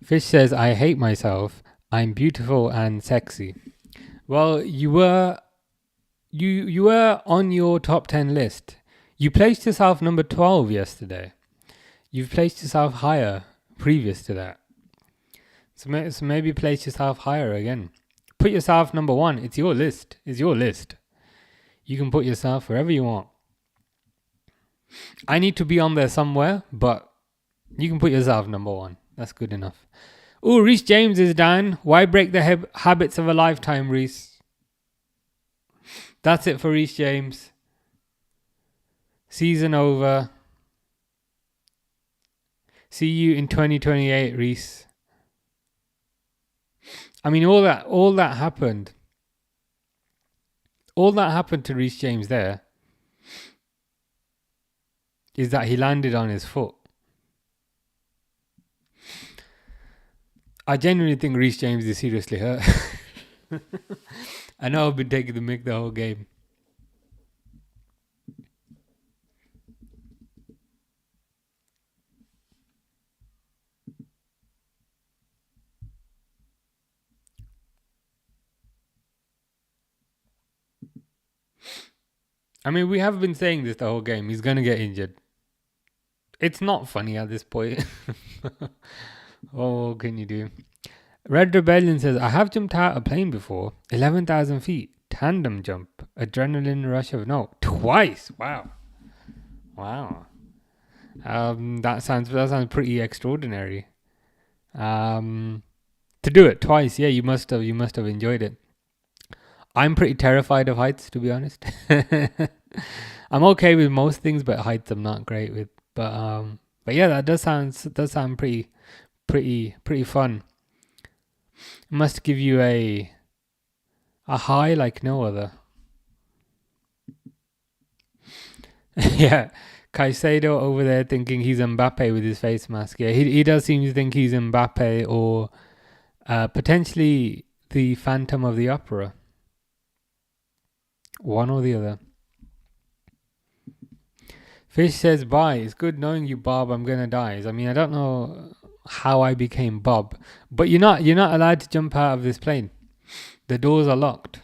Fish says, I hate myself. I'm beautiful and sexy. Well, you were on your top 10 list. You placed yourself number 12 yesterday. You've placed yourself higher previous to that. So maybe place yourself higher again. Put yourself number 1. It's your list. It's your list. You can put yourself wherever you want. I need to be on there somewhere, but you can put yourself number 1. That's good enough. Oh, Reece James is down. Why break the habits of a lifetime, Reece? That's it for Reece James. Season over. See you in 2028, Reece. I mean, all that happened. All that happened to Reece James there is that he landed on his foot. I genuinely think Reece James is seriously hurt. I know I've been taking the mick the whole game. I mean, we have been saying this the whole game. He's going to get injured. It's not funny at this point. Oh, what can you do? Red Rebellion says, I have jumped out a plane before. 11,000 feet. Tandem jump. Adrenaline rush of no. Twice. Wow. That sounds pretty extraordinary. To do it twice, yeah, you must have enjoyed it. I'm pretty terrified of heights, to be honest. I'm okay with most things, but heights I'm not great with. But yeah, that does sound pretty fun. It must give you a high like no other. Yeah, Caicedo over there thinking he's Mbappe with his face mask. Yeah, he does seem to think he's Mbappe or potentially the Phantom of the Opera. One or the other. Fish says, bye. It's good knowing you, Bob. I'm gonna die. I mean, I don't know how I became Bob, but you're not allowed to jump out of this plane. The doors are locked.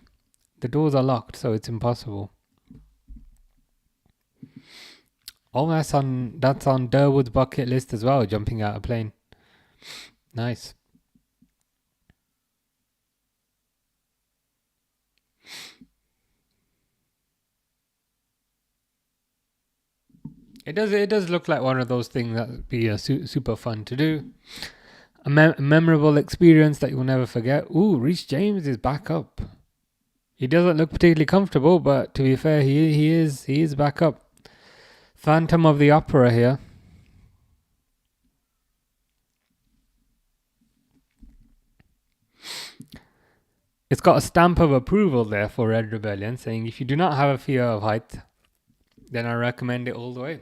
So it's impossible. Oh, that's on Durwood's bucket list as well, jumping out a plane. Nice. It does look like one of those things that would be super fun to do. A memorable experience that you'll never forget. Ooh, Reece James is back up. He doesn't look particularly comfortable, but to be fair, he is back up. Phantom of the Opera here. It's got a stamp of approval there for Red Rebellion, saying if you do not have a fear of height, then I recommend it all the way.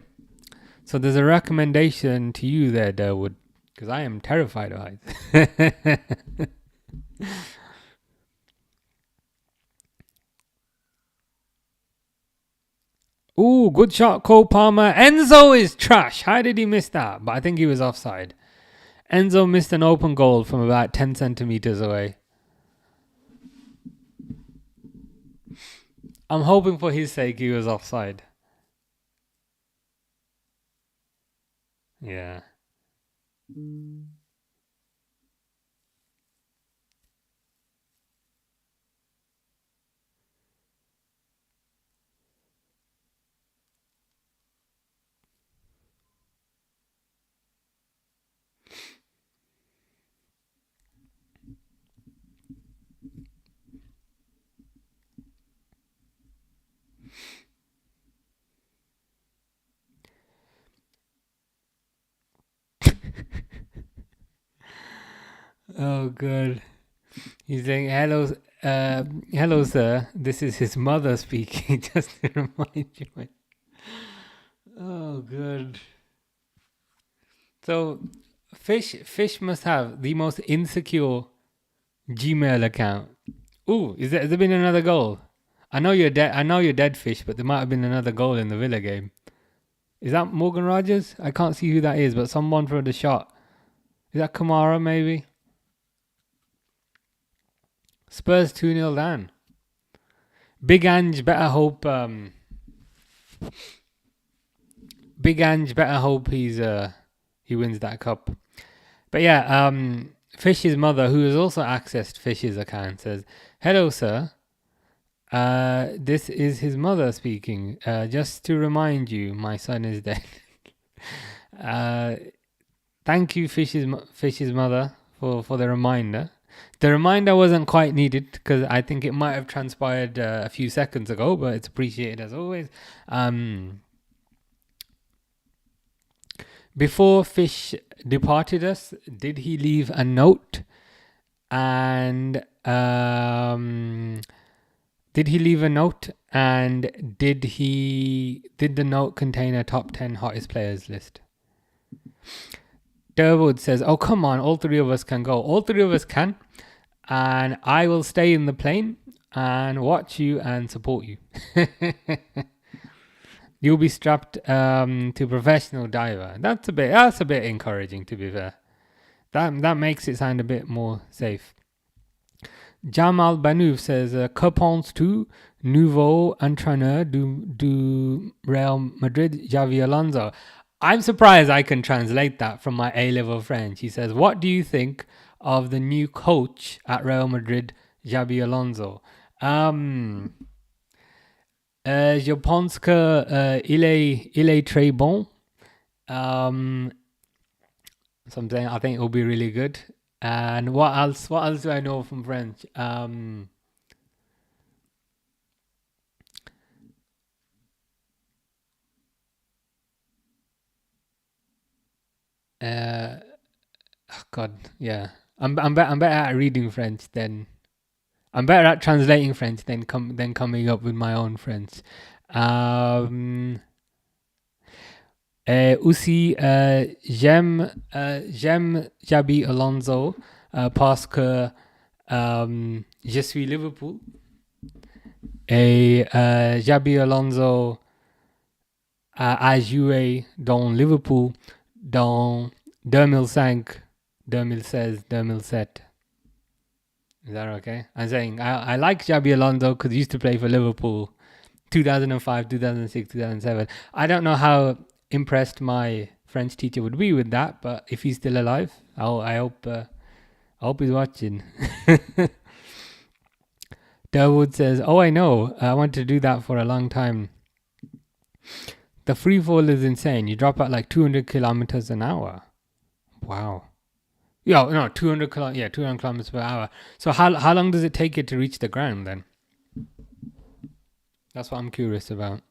So there's a recommendation to you there, Durwood, because I am terrified of heights. Ooh, good shot, Cole Palmer. Enzo is trash. How did he miss that? But I think he was offside. Enzo missed an open goal from about 10 centimeters away. I'm hoping for his sake he was offside. Yeah. Oh, good. He's saying, hello, sir. This is his mother speaking, just to remind you. Oh, good. So, Fish must have the most insecure Gmail account. Ooh, has there been another goal? I know you're dead, Fish, but there might have been another goal in the Villa game. Is that Morgan Rogers? I can't see who that is, but someone for the shot. Is that Kamara, maybe? Spurs 2-0 down. Big Ange better hope he wins that cup. But yeah, Fish's mother, who has also accessed Fish's account, says, hello, sir. This is his mother speaking. Just to remind you, my son is dead. Thank you, Fish's mother, for the reminder. The reminder wasn't quite needed because I think it might have transpired a few seconds ago, but it's appreciated as always. Before Fish departed us, did he leave a note? And did the note contain a top 10 hottest players list? Durwood says, oh, come on, all three of us can go. All three of us can. And I will stay in the plane and watch you and support you. You'll be strapped to professional diver. That's a bit encouraging, to be fair. That makes it sound a bit more safe. Jamal Banouf says, que penses-tu nouveau entraîneur du Real Madrid, Xavi Alonso? I'm surprised I can translate that from my A-level French. He says, what do you think of the new coach at Real Madrid, Xabi Alonso? Je pense que il est très bon. So I'm saying I think it will be really good. And what else do I know from French? God, yeah. I'm better at reading French than I'm better at translating French than coming up with my own French. Aussi, j'aime Xabi Alonso parce que je suis Liverpool. Et Xabi Alonso a joué dans Liverpool dans 2005, 2016, 2007. Is that okay? I'm saying I like Xabi Alonso because he used to play for Liverpool 2005, 2006, 2007. I don't know how impressed my French teacher would be with that, but if he's still alive, I hope he's watching. Dawood says, "Oh, I know. I wanted to do that for a long time. The free fall is insane. You drop at like 200 kilometers an hour. Wow. Yeah, no, 200 kilometers per hour. So how long does it take you to reach the ground then? That's what I'm curious about."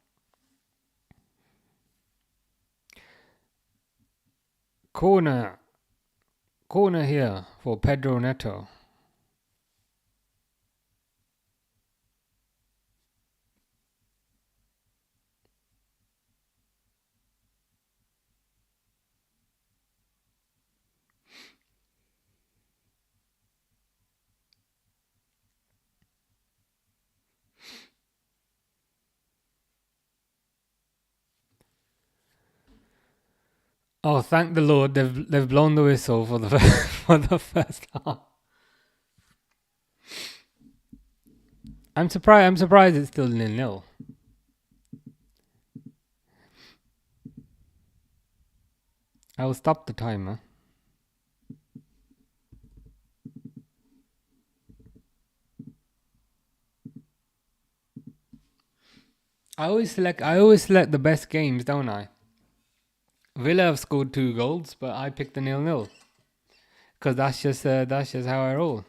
Corner here for Pedro Neto. Oh, thank the Lord, they've blown the whistle for the for the first half. I'm surprised it's still 0-0. I will stop the timer. I always select the best games, don't I? Villa have scored 2 goals, but I picked the 0-0 because that's just how I roll.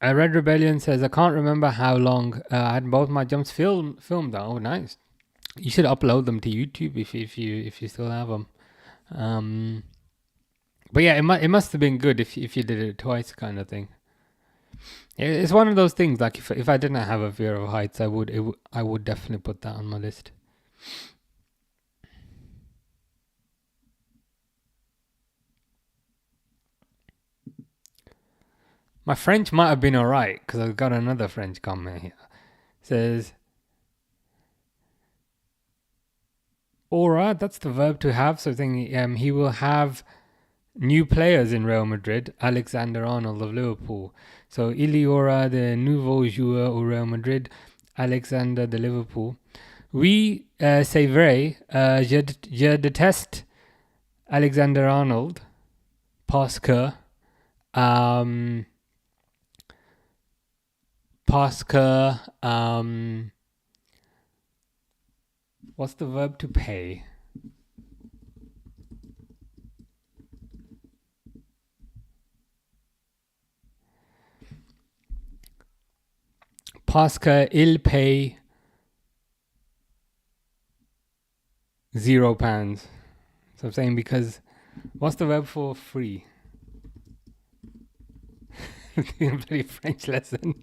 Red Rebellion says, "I can't remember how long I had both my jumps filmed. Oh, nice. You should upload them to YouTube if you still have them. But yeah, it must have been good if you did it twice, kind of thing. It's one of those things. Like if I didn't have a fear of heights, I would definitely put that on my list." My French might have been alright because I've got another French comment here. It says, "Aura," that's the verb to have. So he will have new players in Real Madrid. Alexander Arnold of Liverpool. So il y aura de nouveaux joueurs au Real Madrid. Alexander de Liverpool. Oui, c'est vrai. Je déteste Alexander Arnold parce que what's the verb to pay? Parce que il paye £0. So I'm saying because what's the verb for free? Bloody French lesson.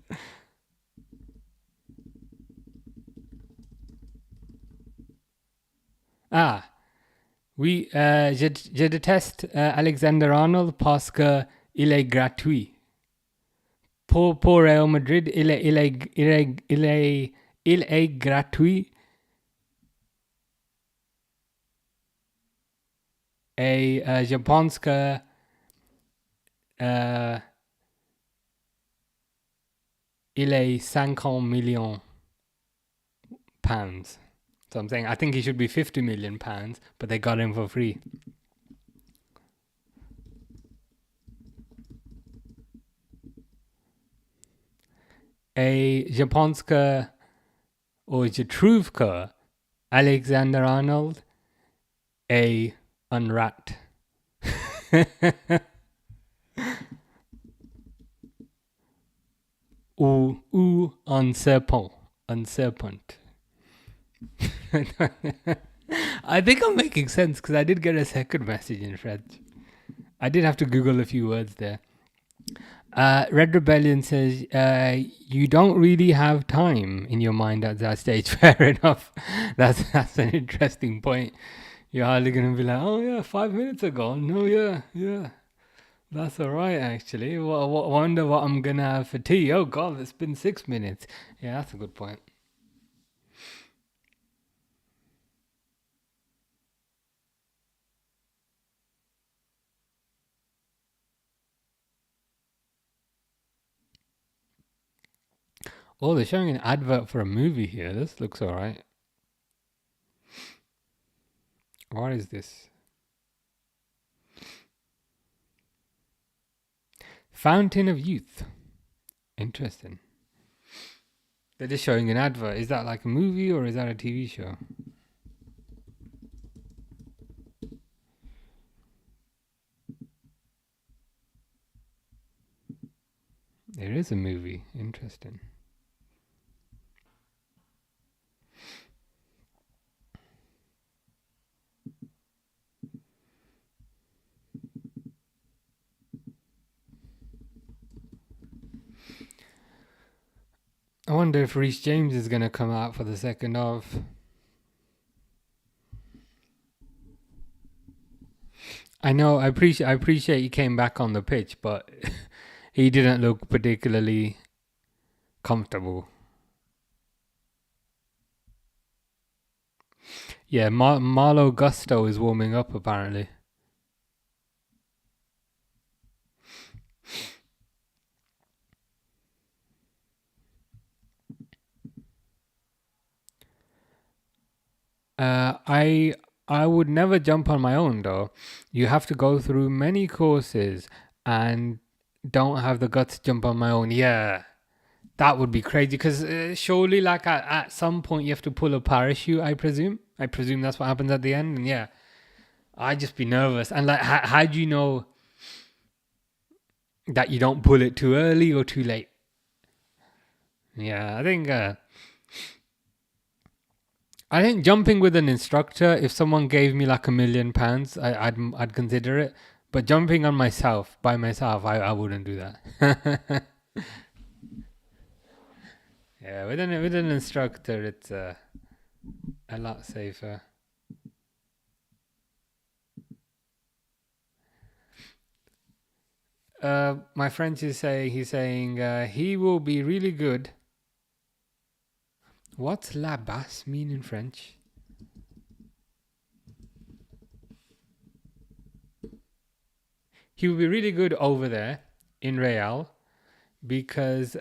Oui, je déteste Alexander Arnold parce que il est gratuit. Pour Real Madrid, il est gratuit. Et je pense que il est 50 millions pounds. So I'm saying I think he should be 50 million pounds, but they got him for free. Et je pense que, ou je trouve que Alexander Arnold est un rat. ou un serpent. Un serpent. I think I'm making sense because I did get a second message in French. I did have to Google a few words there. Red Rebellion says, you don't really have time in your mind at that stage. Fair enough. That's an interesting point. You're hardly going to be like, oh yeah, 5 minutes ago. No, yeah. That's all right, actually. Wonder what I'm going to have for tea. Oh God, it's been 6 minutes. Yeah, that's a good point. Oh, they're showing an advert for a movie here. This looks alright. What is this? Fountain of Youth. Interesting. They're just showing an advert. Is that like a movie or is that a TV show? There is a movie. Interesting. I wonder if Reece James is going to come out for the second half. I know, I appreciate he came back on the pitch, but he didn't look particularly comfortable. Yeah, Marlo Gusto is warming up apparently. I would never jump on my own though. You have to go through many courses and don't have the guts to jump on my own. Yeah, that would be crazy because surely like at some point you have to pull a parachute, I presume. I presume that's what happens at the end. And yeah, I'd just be nervous. And like, how do you know that you don't pull it too early or too late? Yeah, I think jumping with an instructor, if someone gave me like £1 million, I'd consider it. But jumping on by myself, I wouldn't do that. Yeah, with an instructor, it's a lot safer. My friend is saying he will be really good. What's la basse mean in French? He will be really good over there in Real because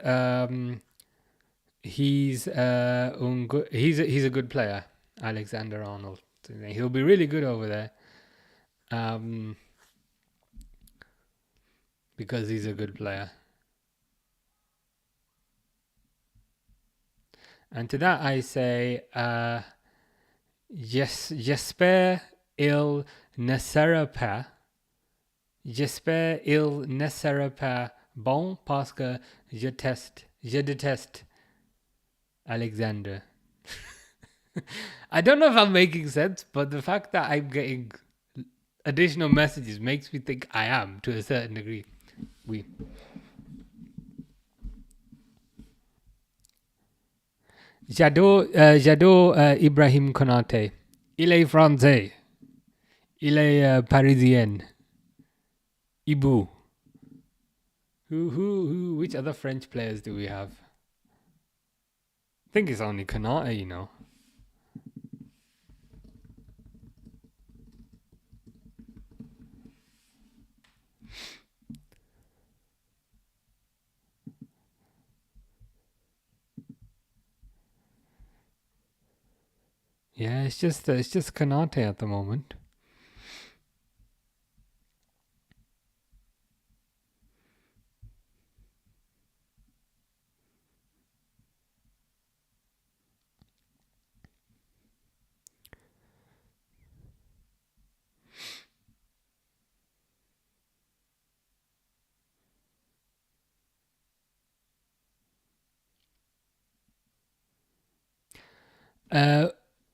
he's a good player, Alexander Arnold. He'll be really good over there because he's a good player. And to that I say, j'espère il ne sera pas. J'espère il ne sera pas bon parce que je déteste Alexander. I don't know if I'm making sense, but the fact that I'm getting additional messages makes me think I am to a certain degree. Oui. J'adore Ibrahim Konate. Il est français. Il est parisien. Ibu. Which other French players do we have? I think it's only KONATE, you know. Yeah, it's just KONATE at the moment.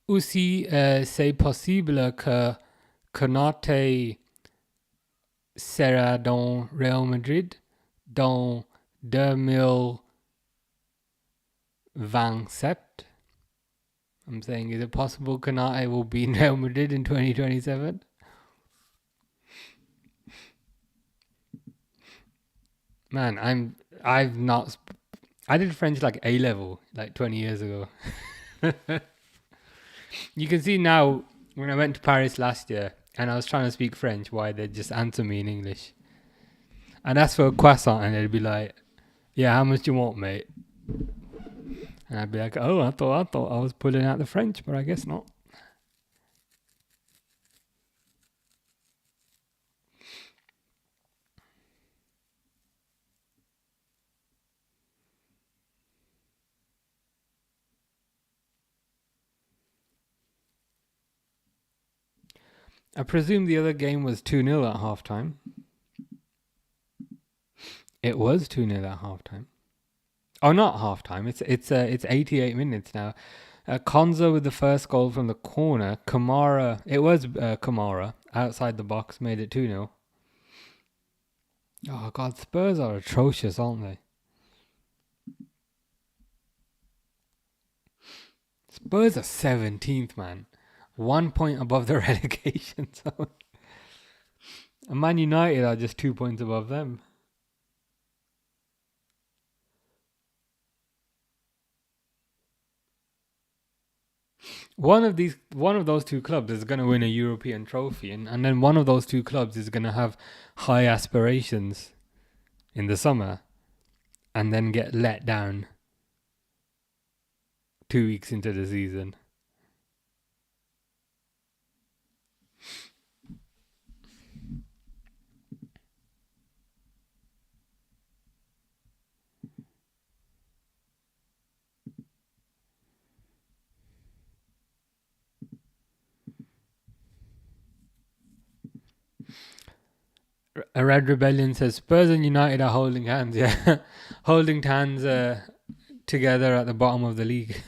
Aussi, c'est possible que KONATE sera dans Real Madrid dans 2027. I'm saying, is it possible KONATE will be in Real Madrid in 2027? Man, I did French like A level like 20 years ago. You can see now when I went to Paris last year and I was trying to speak French, why they'd just answer me in English. And ask for a croissant and they'd be like, yeah, how much do you want, mate? And I'd be like, oh, I thought I was pulling out the French, but I guess not. I presume the other game was 2-0 at halftime. It was 2-0 at halftime. Oh, not halftime. It's 88 minutes now. Konza with the first goal from the corner. Kamara, it was Kamara outside the box, made it 2-0. Oh God, Spurs are atrocious, aren't they? Spurs are 17th, man. 1 point above the relegation zone. And Man United are just 2 points above them. One of those two clubs is going to win a European trophy, and then one of those two clubs is going to have high aspirations in the summer and then get let down 2 weeks into the season. A Red Rebellion says Spurs and United are holding hands. Yeah, holding hands together at the bottom of the league.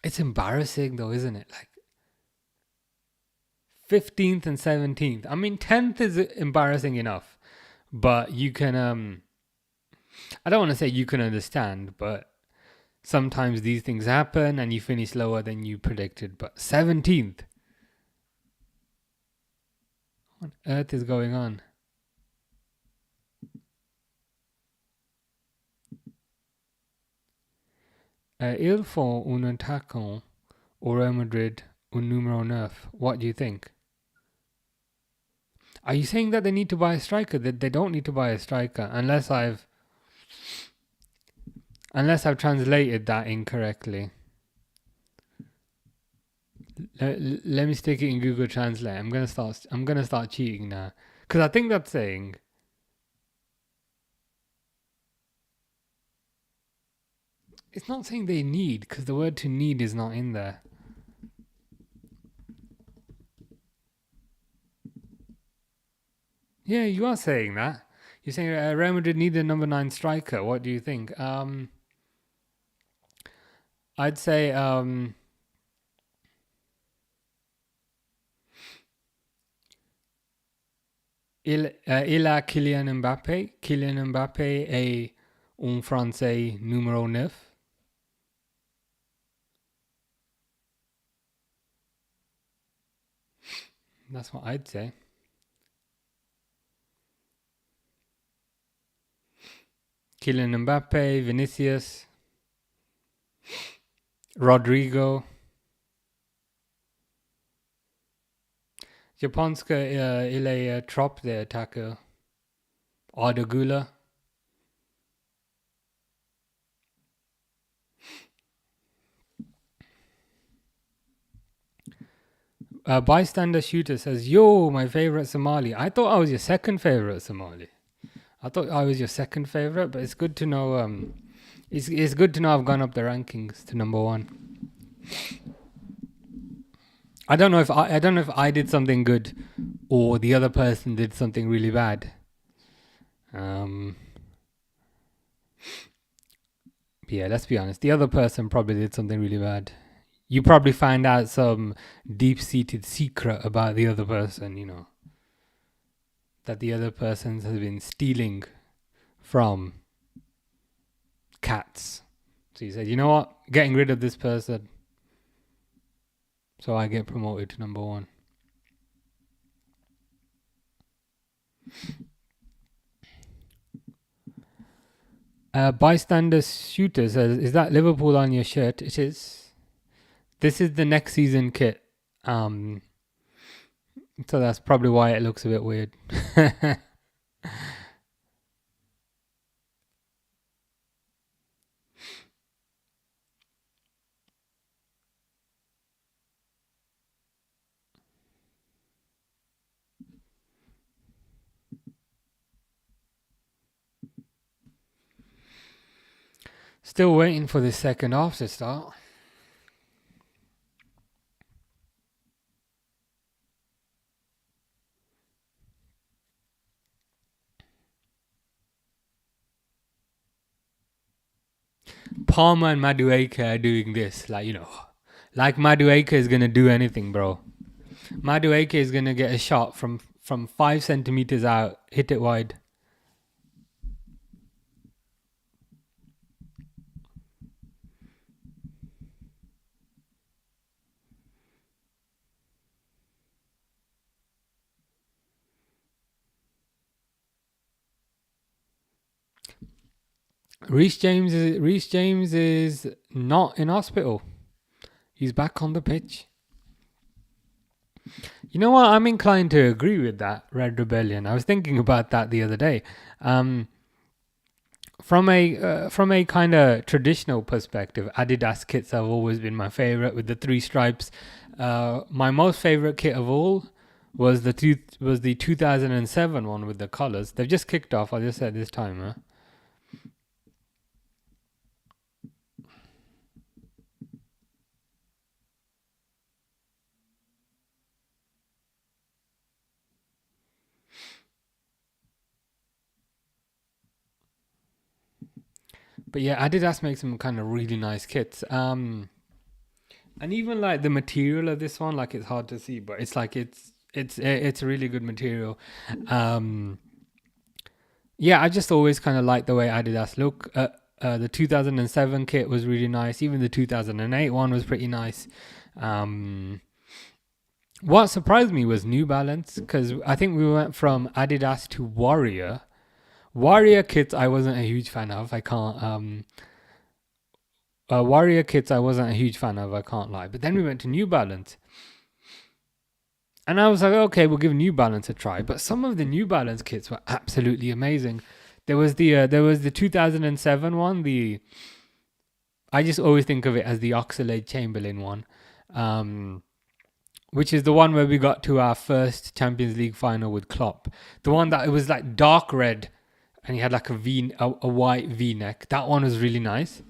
It's embarrassing though, isn't it? Like 15th and 17th. I mean, 10th is embarrassing enough, but you can I don't want to say you can understand, but sometimes these things happen and you finish lower than you predicted. But 17th. What on earth is going on? Il faut un attaquant au Real Madrid un numéro 9. What do you think? Are you saying that they need to buy a striker? That they don't need to buy a striker unless I've translated that incorrectly. Let me stick it in Google Translate. I'm gonna start cheating now, because I think that's saying. It's not saying they need, because the word to need is not in there. Yeah, you are saying that. You're saying Real Madrid need a number 9 striker. What do you think? I'd say il a Kylian Mbappé. Kylian Mbappé est un Français numéro 9. That's what I'd say. Kylian Mbappé, Vinicius, Rodrigo. Japonska il est trop d'attaqueur. Arda Güler. Bystander Shooter says, yo, my favorite Somali. I thought I was your second favorite Somali. I thought I was your second favorite, but it's good to know. It's good to know I've gone up the rankings to number 1. I don't know if I did something good or the other person did something really bad. Yeah, let's be honest. The other person probably did something really bad. You probably find out some deep-seated secret about the other person, you know, that the other person has been stealing from cats. So you said, you know what? Getting rid of this person. So I get promoted to number 1. Bystander Shooter says, is that Liverpool on your shirt? It is. This is the next season kit. So that's probably why it looks a bit weird. Still waiting for the second half to start. Palmer and Madueke are doing this, like, you know, like Madueke is gonna do anything, bro. Madueke is gonna get a shot from 5 centimeters out, hit it wide. Reece James is not in hospital. He's back on the pitch. You know what? I'm inclined to agree with that, Red Rebellion. I was thinking about that the other day. From a kind of traditional perspective, Adidas kits have always been my favorite with the 3 stripes. My most favorite kit of all was the 2007 one with the colors. They've just kicked off. I just said this time, huh? But yeah, Adidas makes some kind of really nice kits. And even like the material of this one, like it's hard to see, but it's like it's a really good material. Yeah, I just always kind of like the way Adidas look. The 2007 kit was really nice. Even the 2008 one was pretty nice. What surprised me was New Balance, because I think we went from Adidas to Warrior. Warrior kits I wasn't a huge fan of. I can't Warrior kits I wasn't a huge fan of, I can't lie. But then we went to New Balance. And I was like, okay, we'll give New Balance a try. But some of the New Balance kits were absolutely amazing. There was the 2007 one, I just always think of it as the Oxlade-Chamberlain one. Which is the one where we got to our first Champions League final with Klopp. The one that it was like dark red and he had like a white V-neck. That one was really nice.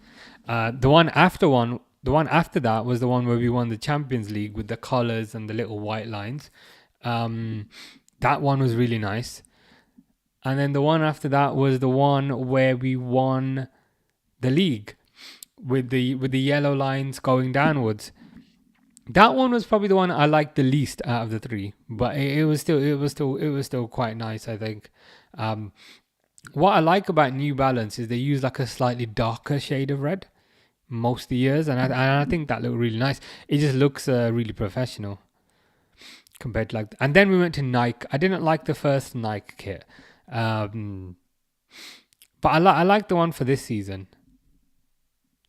The one after that was the one where we won the Champions League with the collars and the little white lines. That one was really nice. And then the one after that was the one where we won the league with the yellow lines going downwards. That one was probably the one I liked the least out of the 3, but it was still quite nice, I think. What I like about New Balance is they use like a slightly darker shade of red most of the years, and I think that looked really nice. It just looks really professional compared to like. And then we went to Nike. I didn't like the first Nike kit, but I like the one for this season.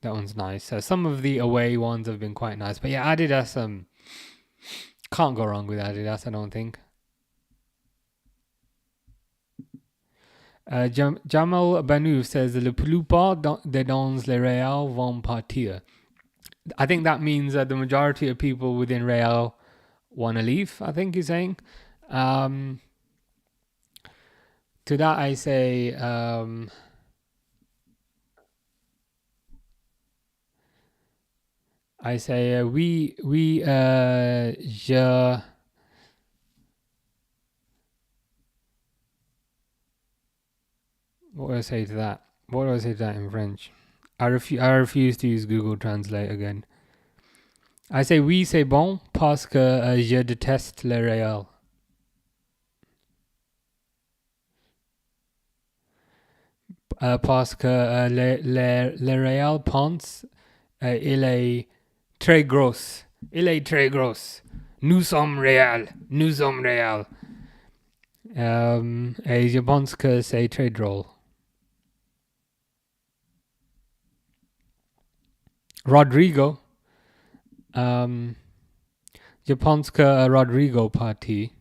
That one's nice. Some of the away ones have been quite nice, but yeah, Adidas. Can't go wrong with Adidas, I don't think. Jamal Banu says la plupart des dans les Real vont partir. I think that means that the majority of people within Real want to leave, I think he's saying. To that I say je. What do I say to that? What do I say to that in French? I refuse to use Google Translate again. I say oui, c'est bon parce que je déteste le Real. Parce que le Real pense il est très gros. Il est très gros. Nous sommes Real. Nous sommes Real. Et je pense que c'est très drôle. Rodrigo. Je pense que Rodrigo parti.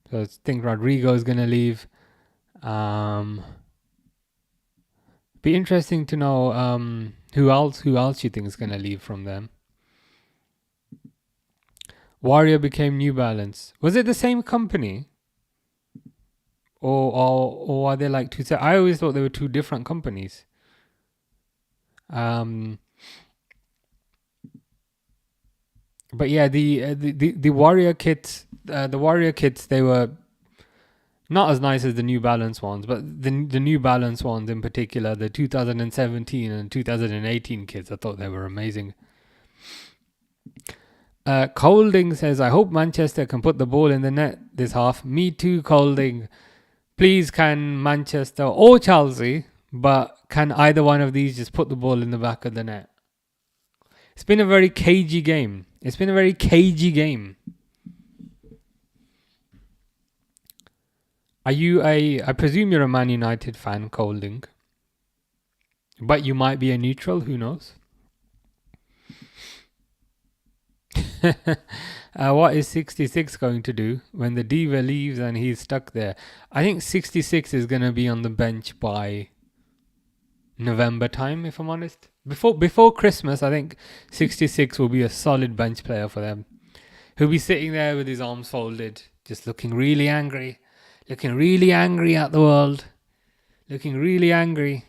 So I think Rodrigo is going to leave. Be interesting to know who else you think is going to leave from them. Warrior became New Balance. Was it the same company? Or are they like two? I always thought they were two different companies. But yeah, the Warrior kits, they were not as nice as the New Balance ones, but the New Balance ones in particular, the 2017 and 2018 kits, I thought they were amazing. Colding says, I hope Manchester can put the ball in the net this half. Me too, Colding. Please, can Manchester or Chelsea, but can either one of these just put the ball in the back of the net? It's been a very cagey game. I presume you're a Man United fan, Colding. But you might be a neutral, who knows? What is 66 going to do when the diva leaves and he's stuck there? I think 66 is going to be on the bench by November time, if I'm honest. Before Christmas, I think 66 will be a solid bench player for them. He'll be sitting there with his arms folded, just looking really angry at the world, looking really angry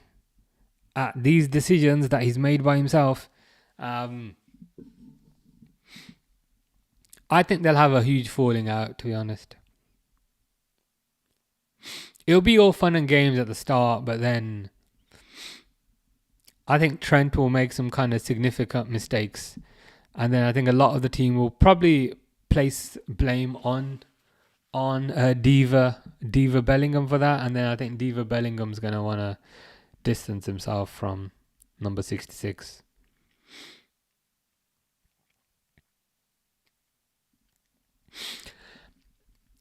at these decisions that he's made by himself. I think they'll have a huge falling out, to be honest. It'll be all fun and games at the start, but then I think Trent will make some kind of significant mistakes. And then I think a lot of the team will probably place blame on Diva Bellingham for that. And then I think Diva Bellingham's going to want to distance himself from number 66.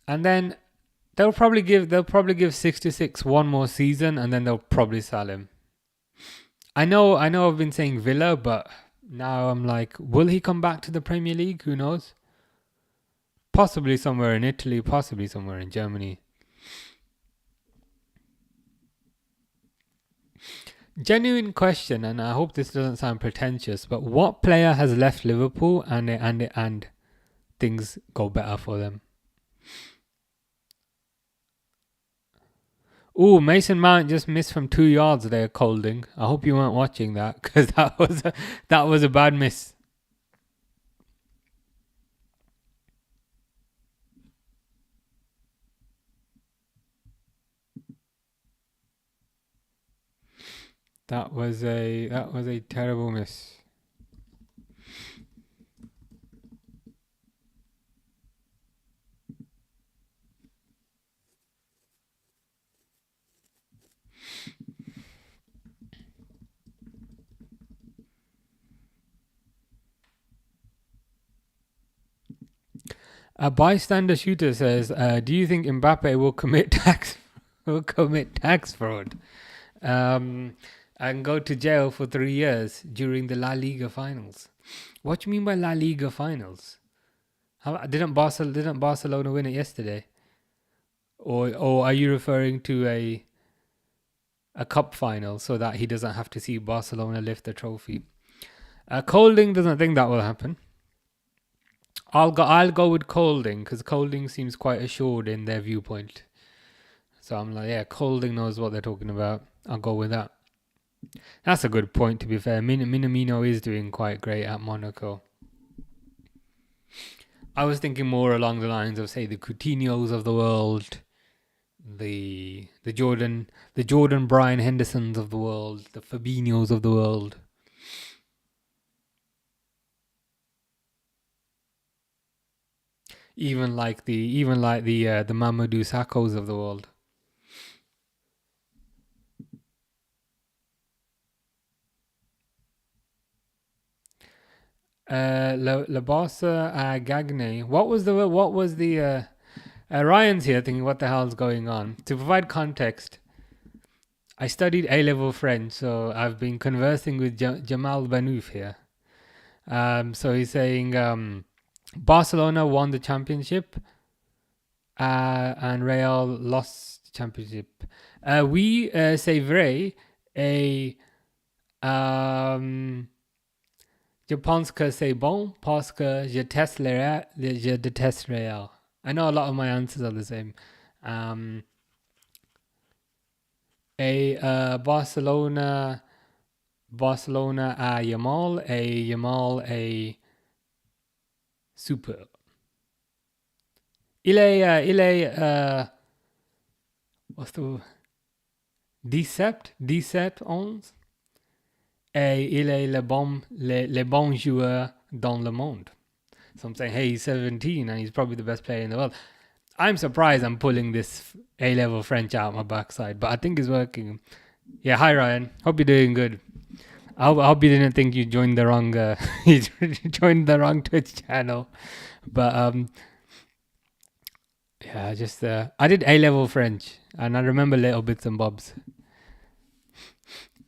And then they'll probably give 66 one more season, and then they'll probably sell him. I know I've been saying Villa, but now I'm like, will he come back to the Premier League? Who knows? Possibly somewhere in Italy, possibly somewhere in Germany. Genuine question, and I hope this doesn't sound pretentious, but what player has left Liverpool and things go better for them? Ooh, Mason Mount just missed from 2 yards there, Colding. I hope you weren't watching that, because that was a bad miss. That was a terrible miss. A bystander shooter says, "Do you think Mbappe will commit tax fraud, and go to jail for 3 years during the La Liga finals?" What do you mean by La Liga finals? Didn't Barcelona win it yesterday? Or are you referring to a cup final so that he doesn't have to see Barcelona lift the trophy? Colding doesn't think that will happen. I'll go with Colding, because Colding seems quite assured in their viewpoint. So I'm like, yeah, Colding knows what they're talking about. I'll go with that. That's a good point, to be fair. Minamino is doing quite great at Monaco. I was thinking more along the lines of, say, the Coutinhos of the world, the Jordan Brian Hendersons of the world, the Fabinhos of the world. Even like the Mamadou Sakos of the world. Labasa Gagne. What was the Ryan's here thinking, what the hell's going on? To provide context, I studied A-level French, so I've been conversing with Jamal Banouf here. So he's saying Barcelona won the championship and Real lost the championship. Oui, c'est vrai. Et je pense que c'est bon parce que je déteste Real. I know a lot of my answers are the same. Barcelona Barcelona à Yamal et Yamal est super. Il est what's the 17, 11 et il est le bon joueur dans le monde. So I'm saying, hey, he's 17 and he's probably the best player in the world. I'm surprised I'm pulling this A-level French out my backside, but I think it's working. Yeah, hi Ryan. Hope you're doing good. I hope you didn't think you joined the wrong you joined the wrong Twitch channel. But yeah, just I did A-level French and I remember little bits and bobs.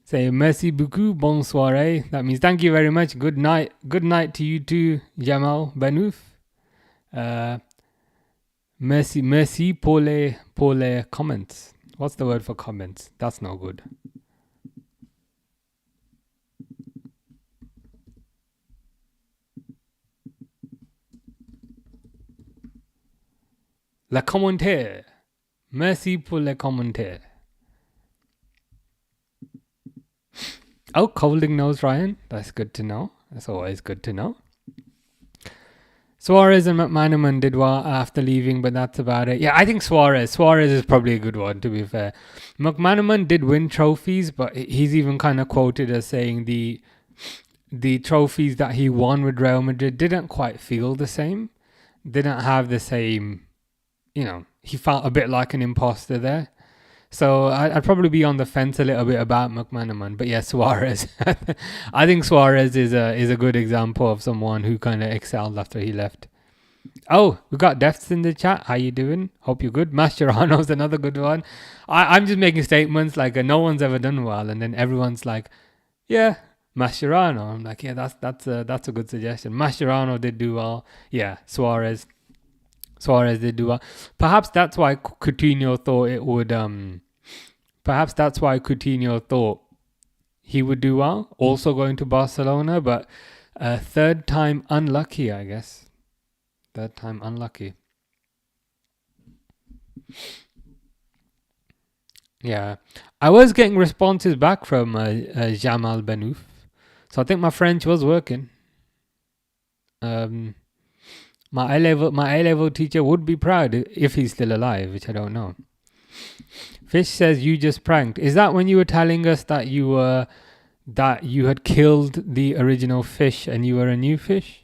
Say merci beaucoup, bonne soirée. That means thank you very much. Good night. Good night to you too, Jamal Benouf. Merci pour les comments. What's the word for comments? That's no good. Le commentaire. Merci pour les commentaires. Oh, Colding knows Ryan. That's good to know. That's always good to know. Suarez and McManaman did well after leaving, but that's about it. Yeah, I think Suarez is probably a good one, to be fair. McManaman did win trophies, but he's even kind of quoted as saying the trophies that he won with Real Madrid didn't quite feel the same. Didn't have the same, he felt a bit like an imposter there. So I'd probably be on the fence a little bit about McManaman, but yeah, Suarez. I think Suarez is a good example of someone who kind of excelled after he left. Oh, we got Defts in the chat. How you doing? Hope you're good. Mascherano's another good one. I'm just making statements like no one's ever done well, and then everyone's like, yeah, Mascherano. I'm like, yeah, that's a good suggestion. Mascherano did do well. Yeah, Suarez did do well. Perhaps that's why Coutinho thought it would. Perhaps that's why Coutinho thought he would do well. Also going to Barcelona, but third time unlucky, I guess. Third time unlucky. Yeah, I was getting responses back from Jamal Benouf, so I think my French was working. My A-level teacher would be proud if he's still alive, which I don't know. Fish says you just pranked. Is that when you were telling us that you had killed the original fish and you were a new fish?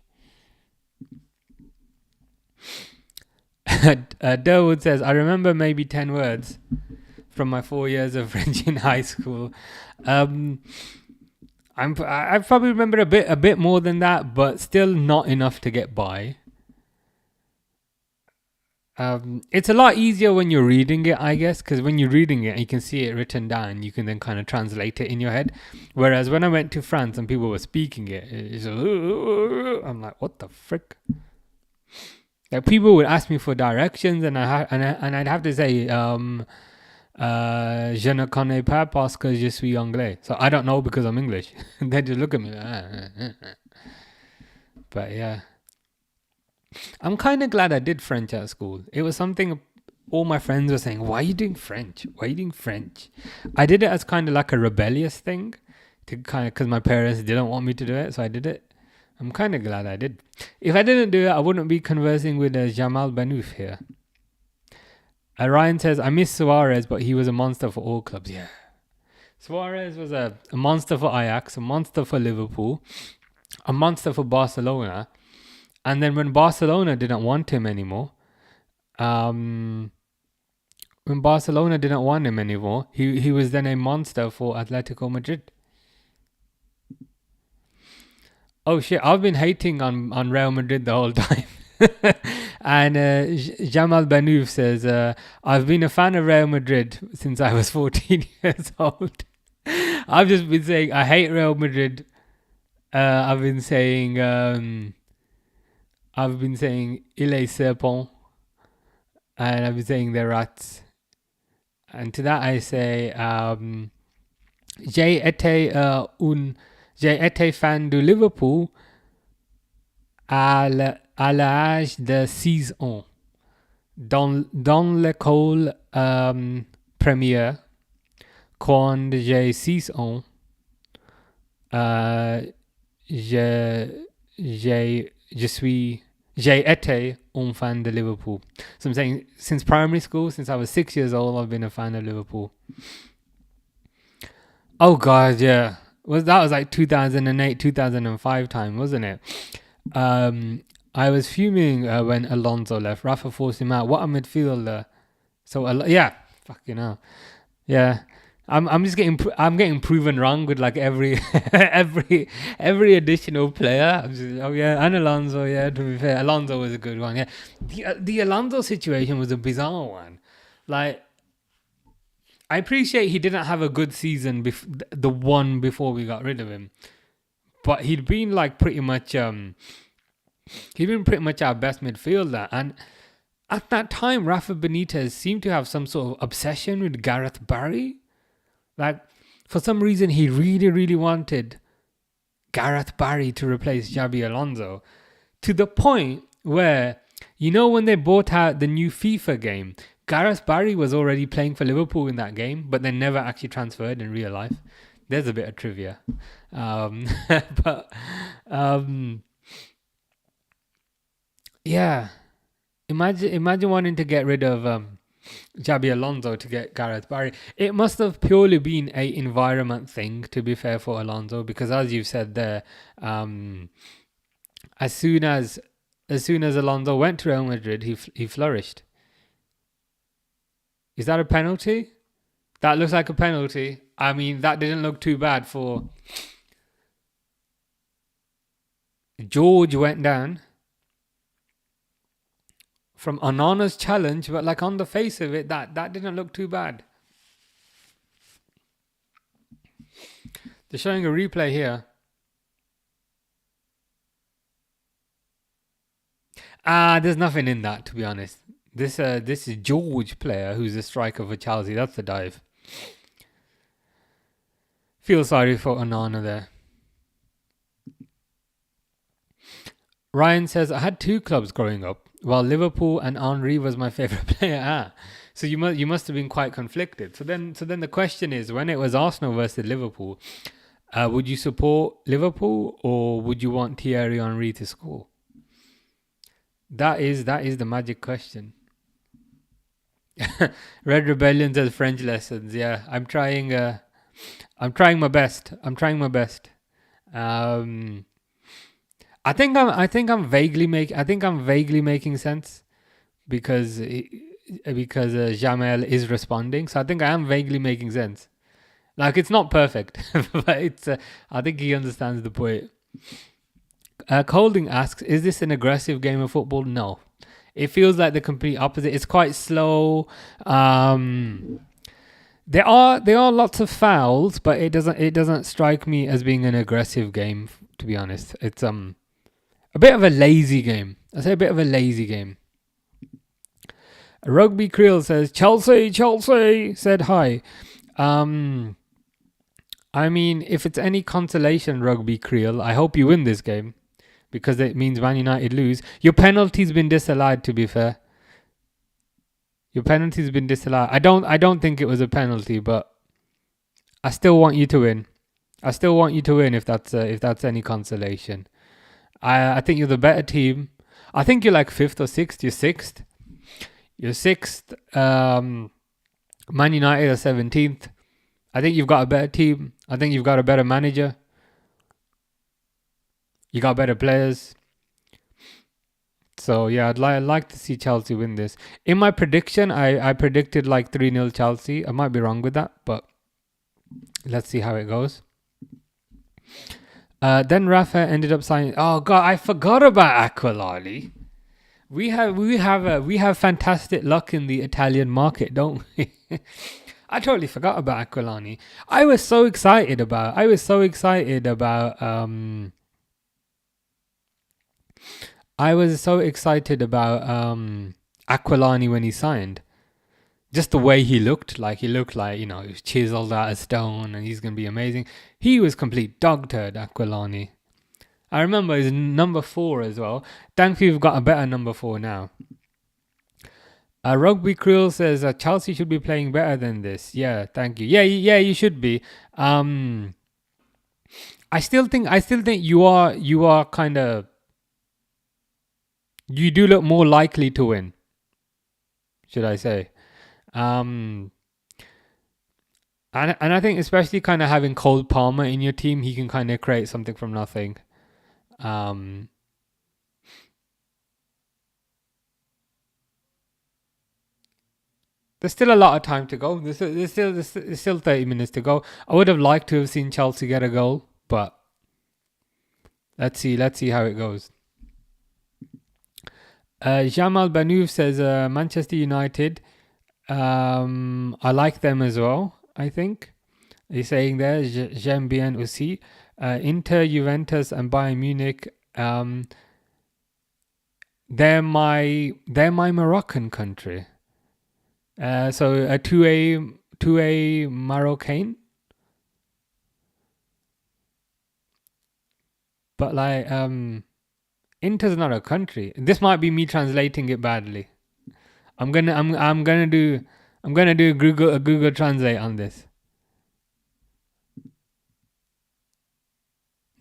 Durwood says, I remember maybe 10 words from my 4 years of French in high school. I probably remember a bit more than that, but still not enough to get by. It's a lot easier when you're reading it, I guess, because when you're reading it, you can see it written down. You can then kind of translate it in your head. Whereas when I went to France and people were speaking it, it's I'm like, what the frick? Like people would ask me for directions, and I'd have to say, je ne connais pas parce que je suis anglais. So I don't know because I'm English. And they just look at me. But yeah. I'm kind of glad I did French at school. It was something all my friends were saying, why are you doing French? Why are you doing French? I did it as kind of like a rebellious thing, to kind of because my parents didn't want me to do it, so I did it. I'm kind of glad I did. If I didn't do it, I wouldn't be conversing with Jamal Benouf here. Ryan says, I miss Suarez, but he was a monster for all clubs. Yeah. Suarez was a monster for Ajax, a monster for Liverpool, a monster for Barcelona. And then when Barcelona didn't want him anymore, he was then a monster for Atletico Madrid. Oh shit, I've been hating on Real Madrid the whole time. And Jamal Benouf says, I've been a fan of Real Madrid since I was 14 years old. I've just been saying, I hate Real Madrid. I've been saying, il est serpent, and I've been saying they're rats. And to that I say, j'ai été fan de Liverpool à l'âge de 6 ans dans l'école première. Quand j'ai 6 ans, Je suis, j'ai été un fan de Liverpool. So I'm saying since primary school, since I was 6 years old, I've been a fan of Liverpool. Oh God, yeah. That was like 2008, 2005 time, wasn't it? I was fuming when Alonso left. Rafa forced him out. What a midfielder! So yeah, fucking hell. Yeah, I'm just getting proven wrong with like every every additional player. Oh yeah, and Alonso. Yeah, to be fair, Alonso was a good one. Yeah, the Alonso situation was a bizarre one. Like, I appreciate he didn't have a good season the one before we got rid of him, but he'd been like pretty much our best midfielder. And at that time, Rafa Benitez seemed to have some sort of obsession with Gareth Barry. Like, for some reason, he really, really wanted Gareth Barry to replace Xabi Alonso, to the point where, you know, when they bought out the new FIFA game, Gareth Barry was already playing for Liverpool in that game, but they never actually transferred in real life. There's a bit of trivia. But yeah, imagine wanting to get rid of Xabi Alonso to get Gareth Barry. It must have purely been a environment thing, to be fair, for Alonso, because as you've said there, as soon as Alonso went to Real Madrid, he flourished. Is that a penalty? That looks like a penalty. I mean, that didn't look too bad for George. Went down from Onana's challenge, but like on the face of it, that didn't look too bad. They're showing a replay here. There's nothing in that, to be honest. This is George player who's a striker for Chelsea. That's the dive. Feel sorry for Onana there. Ryan says, I had two clubs growing up. While Liverpool and Henry was my favourite player. So you must have been quite conflicted. So then the question is, when it was Arsenal versus Liverpool, would you support Liverpool or would you want Thierry Henry to score? That is the magic question. Red Rebellion says French lessons. Yeah, I'm trying my best. I think I'm vaguely making sense because Jamel is responding. So I think I am vaguely making sense. Like, it's not perfect, but it's I think he understands the point. Colding asks, is this an aggressive game of football? No. It feels like the complete opposite. It's quite slow. There are lots of fouls, but it doesn't strike me as being an aggressive game, to be honest. It's a bit of a lazy game. I say a bit of a lazy game. Rugby Creel says, Chelsea said hi. I mean, if it's any consolation, Rugby Creel, I hope you win this game because it means Man United lose. Your penalty's been disallowed, to be fair. Your penalty's been disallowed. I don't think it was a penalty, but I still want you to win. If that's any consolation. I think you're the better team. I think you're like 5th or 6th. You're 6th. Man United are 17th. I think you've got a better team. I think you've got a better manager. You got better players. So yeah, I'd like to see Chelsea win this. In my prediction, I predicted like 3-0 Chelsea. I might be wrong with that, but let's see how it goes. Then Rafa ended up signing. Oh God, I forgot about Aquilani. We have fantastic luck in the Italian market, don't we? I totally forgot about Aquilani. I was so excited about Aquilani when he signed. Just the way he looked like, he was chiseled out of stone and he's going to be amazing. He was complete dog turd, Aquilani. I remember his number 4 as well. Thankfully, we've got a better number 4 now. Rugby Krill says Chelsea should be playing better than this. Yeah, thank you. Yeah, you should be. I still think you are kind of, you do look more likely to win, should I say. And I think especially kind of having Cole Palmer in your team, he can kind of create something from nothing. There's still a lot of time to go. There's still 30 minutes to go. I would have liked to have seen Chelsea get a goal, but let's see how it goes. Jamal Banouf says Manchester United. I like them as well, I think. He's saying there, j'aime bien aussi. Inter, Juventus, and Bayern Munich. They're my Moroccan country. So a 2A Moroccan. But like Inter's not a country. This might be me translating it badly. I'm gonna do a Google Translate on this.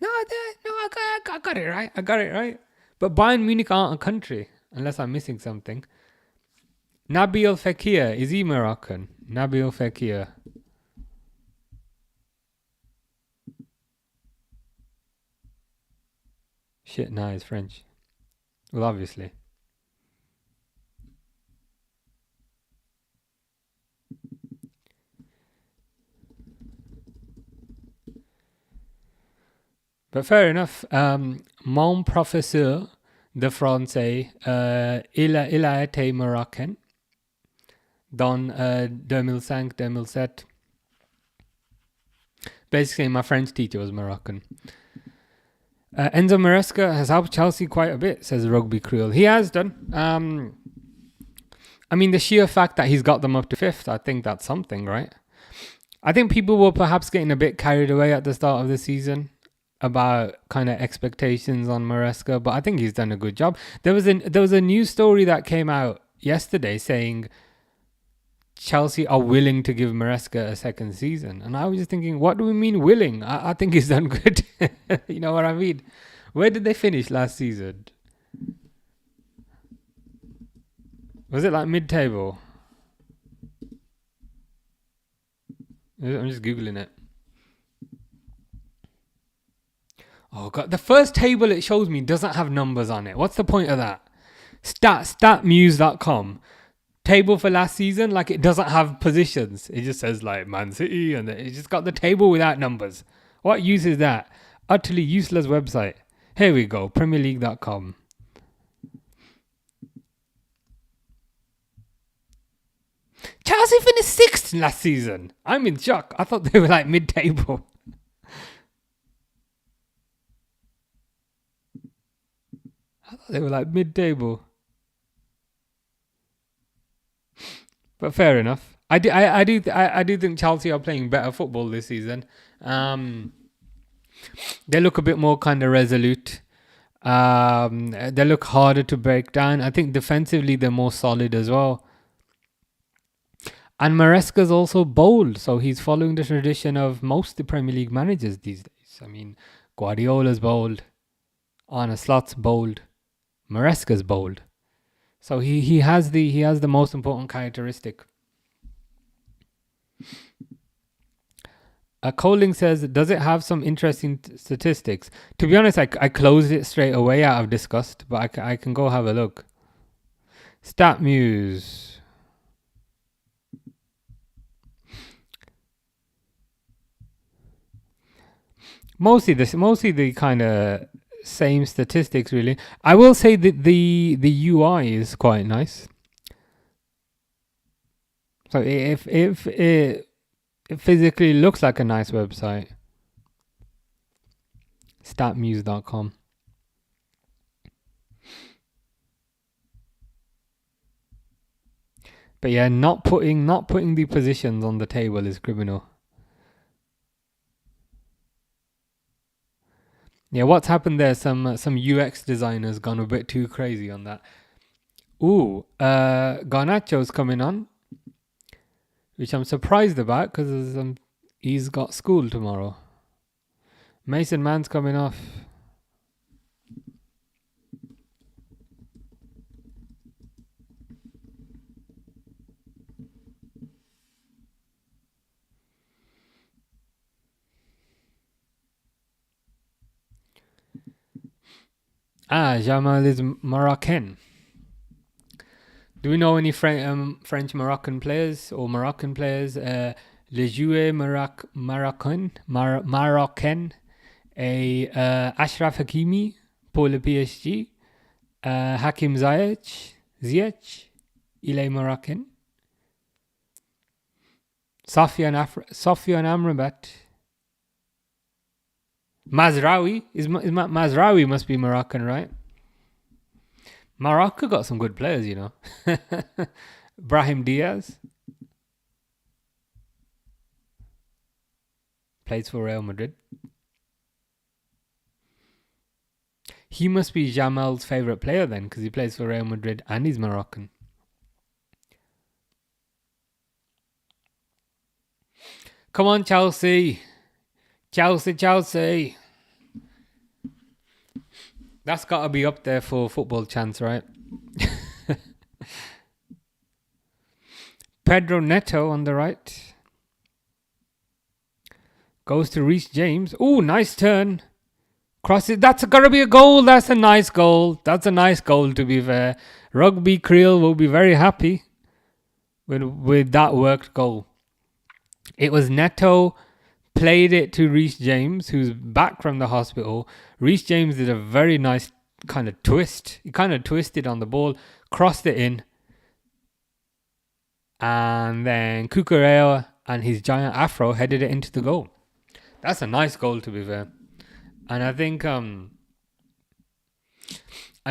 No, I got it right. I got it right. But Bayern Munich aren't a country, unless I'm missing something. Nabil Fekir, is he Moroccan? Nabil Fekir. Shit, nah, it's French. Well, obviously. But fair enough. Mon professeur de français, il a été marocain dans 2005-2007. Basically, my French teacher was Moroccan. Enzo Maresca has helped Chelsea quite a bit, says Rugby Creole. He has done. I mean, the sheer fact that he's got them up to 5th, I think that's something, right? I think people were perhaps getting a bit carried away at the start of the season about kind of expectations on Maresca, but I think he's done a good job. There was a news story that came out yesterday saying Chelsea are willing to give Maresca a second season. And I was just thinking, what do we mean willing? I think he's done good. You know what I mean? Where did they finish last season? Was it like mid-table? I'm just Googling it. Oh God, the first table it shows me doesn't have numbers on it. What's the point of that? Statmuse.com. Table for last season, like it doesn't have positions. It just says like Man City and it just got the table without numbers. What use is that? Utterly useless website. Here we go, PremierLeague.com. Chelsea finished 6th last season. I'm in shock. I thought they were like mid-table. They were like mid-table. But fair enough. I do think Chelsea are playing better football this season. They look a bit more kind of resolute. They look harder to break down. I think defensively they're more solid as well. And Maresca's also bold, so he's following the tradition of most of the Premier League managers these days. I mean, Guardiola's bold, Arne Slot's bold, Maresca's bold. So he has the most important characteristic. Coling says, does it have some interesting statistics? To be honest, I closed it straight away out of disgust, but I can go have a look. StatMuse. Mostly the kind of same statistics, really. I will say that the UI is quite nice. So if it physically looks like a nice website. Statmuse.com. But yeah, not putting the positions on the table is criminal. Yeah, what's happened there? Some UX designers gone a bit too crazy on that. Ooh, Garnacho's coming on, which I'm surprised about because he's got school tomorrow. Mason Mount's coming off. Jamal is Moroccan. Do we know any French Moroccan players or Moroccan players? Ligue Moroccan. Ashraf Hakimi pour le PSG. Hakim Ziyech, il est Moroccan. Sofiane Amrabat. Mazraoui Mazraoui must be Moroccan, right? Morocco got some good players, you know. Brahim Diaz plays for Real Madrid. He must be Jamal's favourite player then, because he plays for Real Madrid and he's Moroccan. Come on, Chelsea. Chelsea. That's got to be up there for football chance, right? Pedro Neto on the right. Goes to Reece James. Oh, nice turn. Crosses. That's got to be a goal. That's a nice goal. That's a nice goal, to be fair. Rugby Creel will be very happy with that worked goal. It was Neto, played it to Reece James, who's back from the hospital. Reece James did a very nice kind of twist. He kind of twisted on the ball, crossed it in. And then Cucurella and his giant afro headed it into the goal. That's a nice goal, to be fair. And I think, I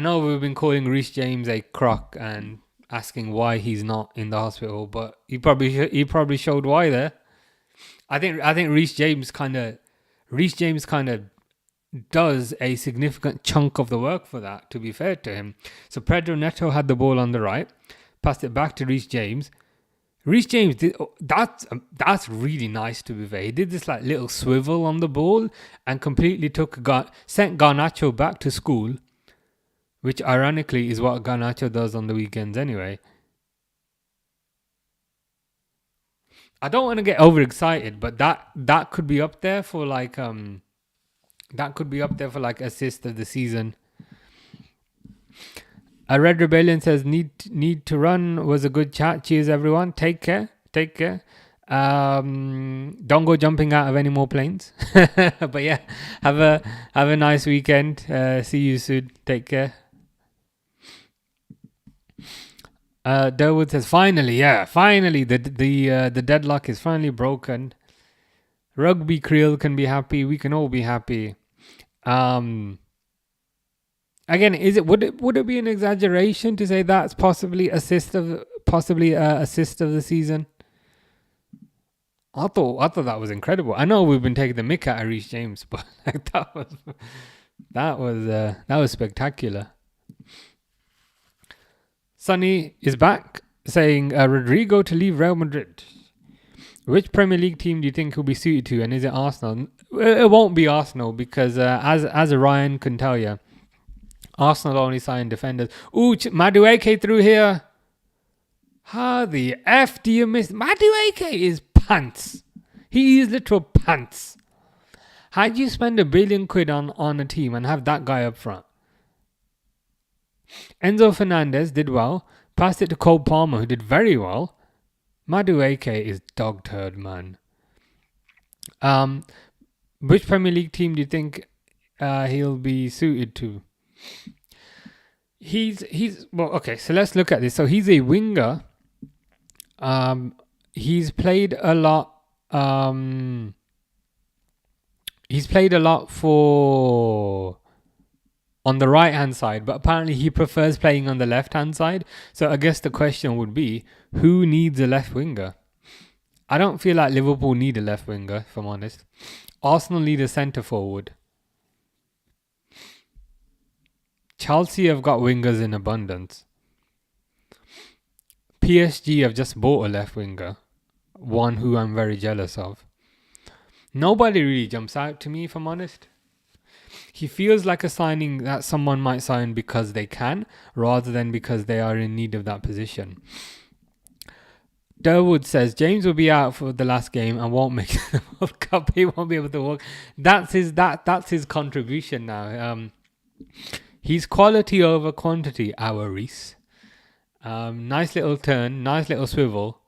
know we've been calling Reece James a crock and asking why he's not in the hospital, but he probably showed why there. I think Reece James kind of does a significant chunk of the work for that, to be fair to him. So Pedro Neto had the ball on the right, passed it back to Reece James. Reece James did that's really nice, to be fair. He did this like little swivel on the ball and completely sent Garnacho back to school, which ironically is what Garnacho does on the weekends anyway. I don't want to get overexcited, but that could be up there for like assist of the season. A Red Rebellion says need to run was a good chat. Cheers everyone. Take care. Don't go jumping out of any more planes. But yeah, have a nice weekend. See you soon. Take care. Durwood says finally the deadlock is finally broken. Rugby Creel can be happy. We can all be happy. Again, would it be an exaggeration to say that's possibly assist of the season? I thought that was incredible. I know we've been taking the mick out of Reece James, but like, that was spectacular. Sonny is back saying Rodrigo to leave Real Madrid. Which Premier League team do you think he'll be suited to, and is it Arsenal? It won't be Arsenal because as Ryan can tell you, Arsenal only sign defenders. Ooh, Madueke through here. How the F do you miss? Madueke is pants. He is literal pants. How do you spend £1 billion on a team and have that guy up front? Enzo Fernandez did well. Passed it to Cole Palmer, who did very well. Madueke is dog turd, man. Which Premier League team do you think he'll be suited to? He's well, okay, so let's look at this. So he's a winger. He's played a lot for on the right hand side, but apparently he prefers playing on the left hand side. So I guess the question would be, who needs a left winger? I don't feel like Liverpool need a left winger, if I'm honest. Arsenal need a centre forward. Chelsea have got wingers in abundance. PSG have just bought a left winger, one who I'm very jealous of. Nobody really jumps out to me, if I'm honest. He feels like a signing that someone might sign because they can, rather than because they are in need of that position. Durwood says James will be out for the last game and won't make the World Cup. He won't be able to walk. That's his contribution now. He's quality over quantity, our Reese. Nice little turn, nice little swivel.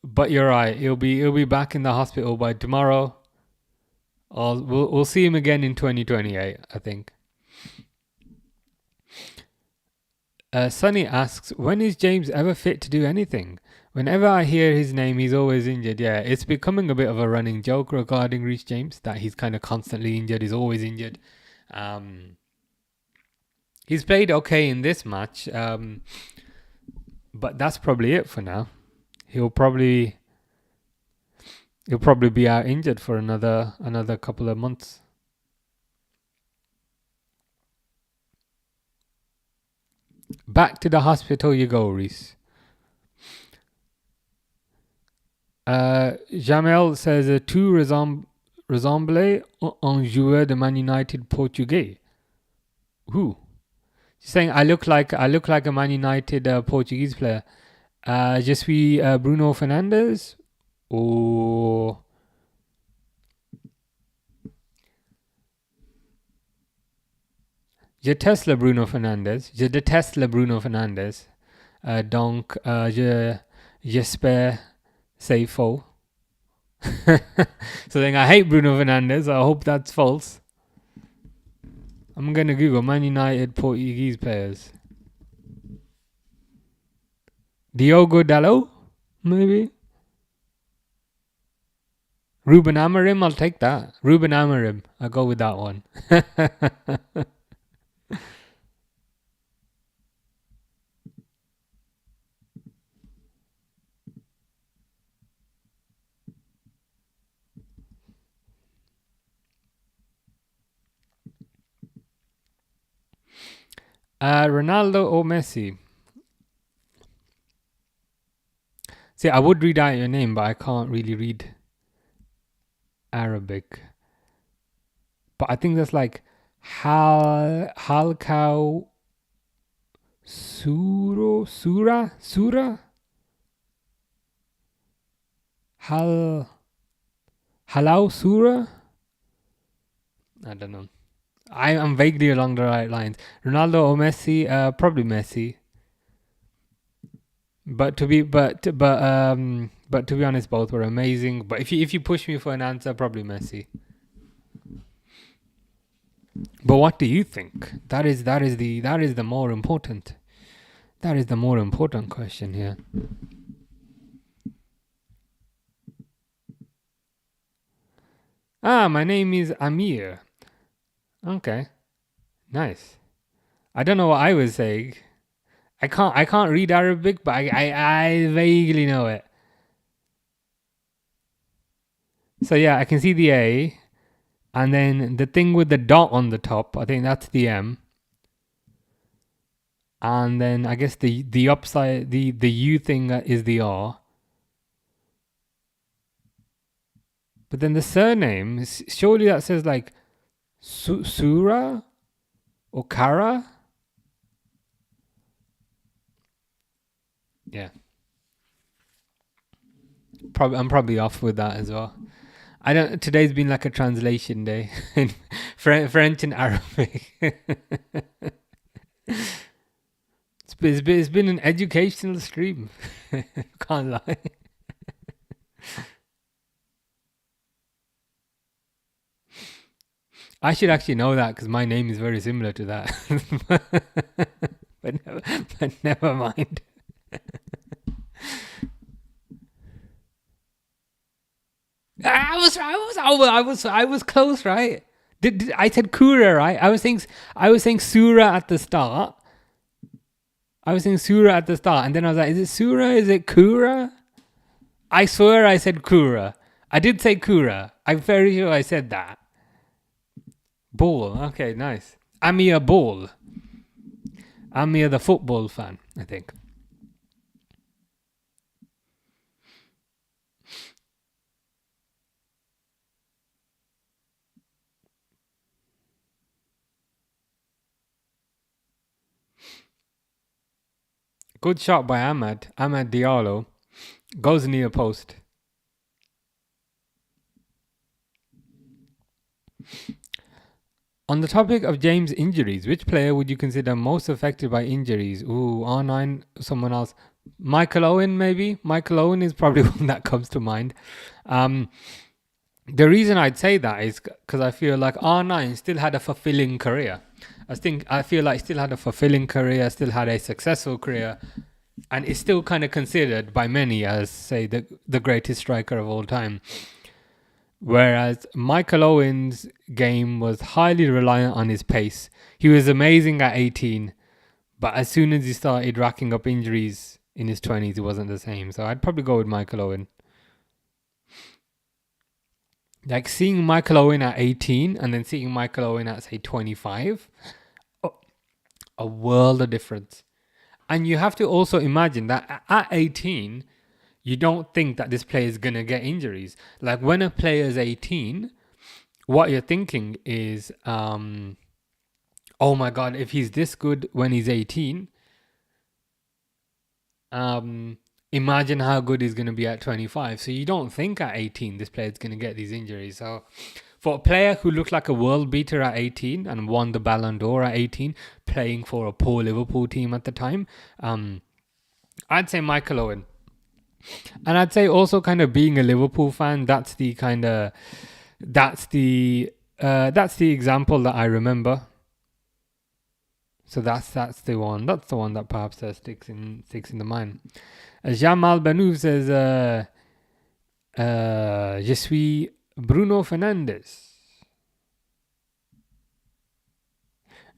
But you're right. He'll be back in the hospital by tomorrow. We'll see him again in 2028, I think. Sonny asks, when is James ever fit to do anything? Whenever I hear his name, he's always injured. Yeah, it's becoming a bit of a running joke regarding Reece James, that he's kind of constantly injured, he's always injured. He's played okay in this match, but that's probably it for now. He'll probably be out injured for another couple of months. Back to the hospital you go, Reese. Jamel says tout ressemble un joueur de Man United portugais. Who? She's saying I look like a Man United Portuguese player. Je suis Bruno Fernandes or je teste le Bruno Fernandes. Je déteste le Bruno Fernandes. Donc j'espère c'est faux. So then I hate Bruno Fernandes. I hope that's false. I'm gonna Google Man United Portuguese players. Diogo Dalot, maybe. Ruben Amorim, I'll take that. Ruben Amorim, I'll go with that one. Ronaldo or Messi? See, I would read out your name, but I can't really read Arabic. But I think that's like Halkau Sura? Halau Sura? I don't know. I'm vaguely along the right lines. Ronaldo or Messi? Probably Messi. But to be honest, both were amazing. But if you push me for an answer, probably Messi. But what do you think? That is the more important. That is the more important question here. My name is Amir. Okay, nice. I don't know what I was saying. I can't read Arabic, but I vaguely know it. So yeah, I can see the A, and then the thing with the dot on the top, I think that's the M. And then I guess the upside, the U thing is the R. But then the surname, surely that says like Sura or Kara? Yeah. I'm probably off with that as well. Today's been like a translation day in French and Arabic. It's been an educational stream. Can't lie. I should actually know that because my name is very similar to that. but never mind. I was close, right? I said Kura, right? I was saying Surah at the start. And then I was like, is it Surah? Is it Kura? I swear I said Kura. I did say Kura. I'm very sure I said that. Ball. Okay, nice. Amir Ball. Amir the football fan, I think. Good shot by Ahmad Diallo. Goes near post. On the topic of James' injuries, which player would you consider most affected by injuries? Ooh, R9, someone else. Michael Owen, maybe? Michael Owen is probably one that comes to mind. The reason I'd say that is because I feel like R9 still had a fulfilling career. I feel like still had a fulfilling career, still had a successful career, and is still kind of considered by many as, say, the greatest striker of all time. Whereas Michael Owen's game was highly reliant on his pace. He was amazing at 18, but as soon as he started racking up injuries in his 20s, it wasn't the same. So I'd probably go with Michael Owen. Like seeing Michael Owen at 18 and then seeing Michael Owen at, say, 25, a world of difference. And you have to also imagine that at 18, you don't think that this player is going to get injuries. Like when a player is 18, what you're thinking is, oh my God, if he's this good when he's 18, imagine how good he's going to be at 25. So you don't think at 18 this player is going to get these injuries. So for a player who looked like a world beater at 18 and won the Ballon d'Or at 18, playing for a poor Liverpool team at the time, I'd say Michael Owen. And I'd say also kind of being a Liverpool fan, that's the example that I remember. So that's the one that perhaps sticks in the mind. Jamal Benouf says, je suis Bruno Fernandes.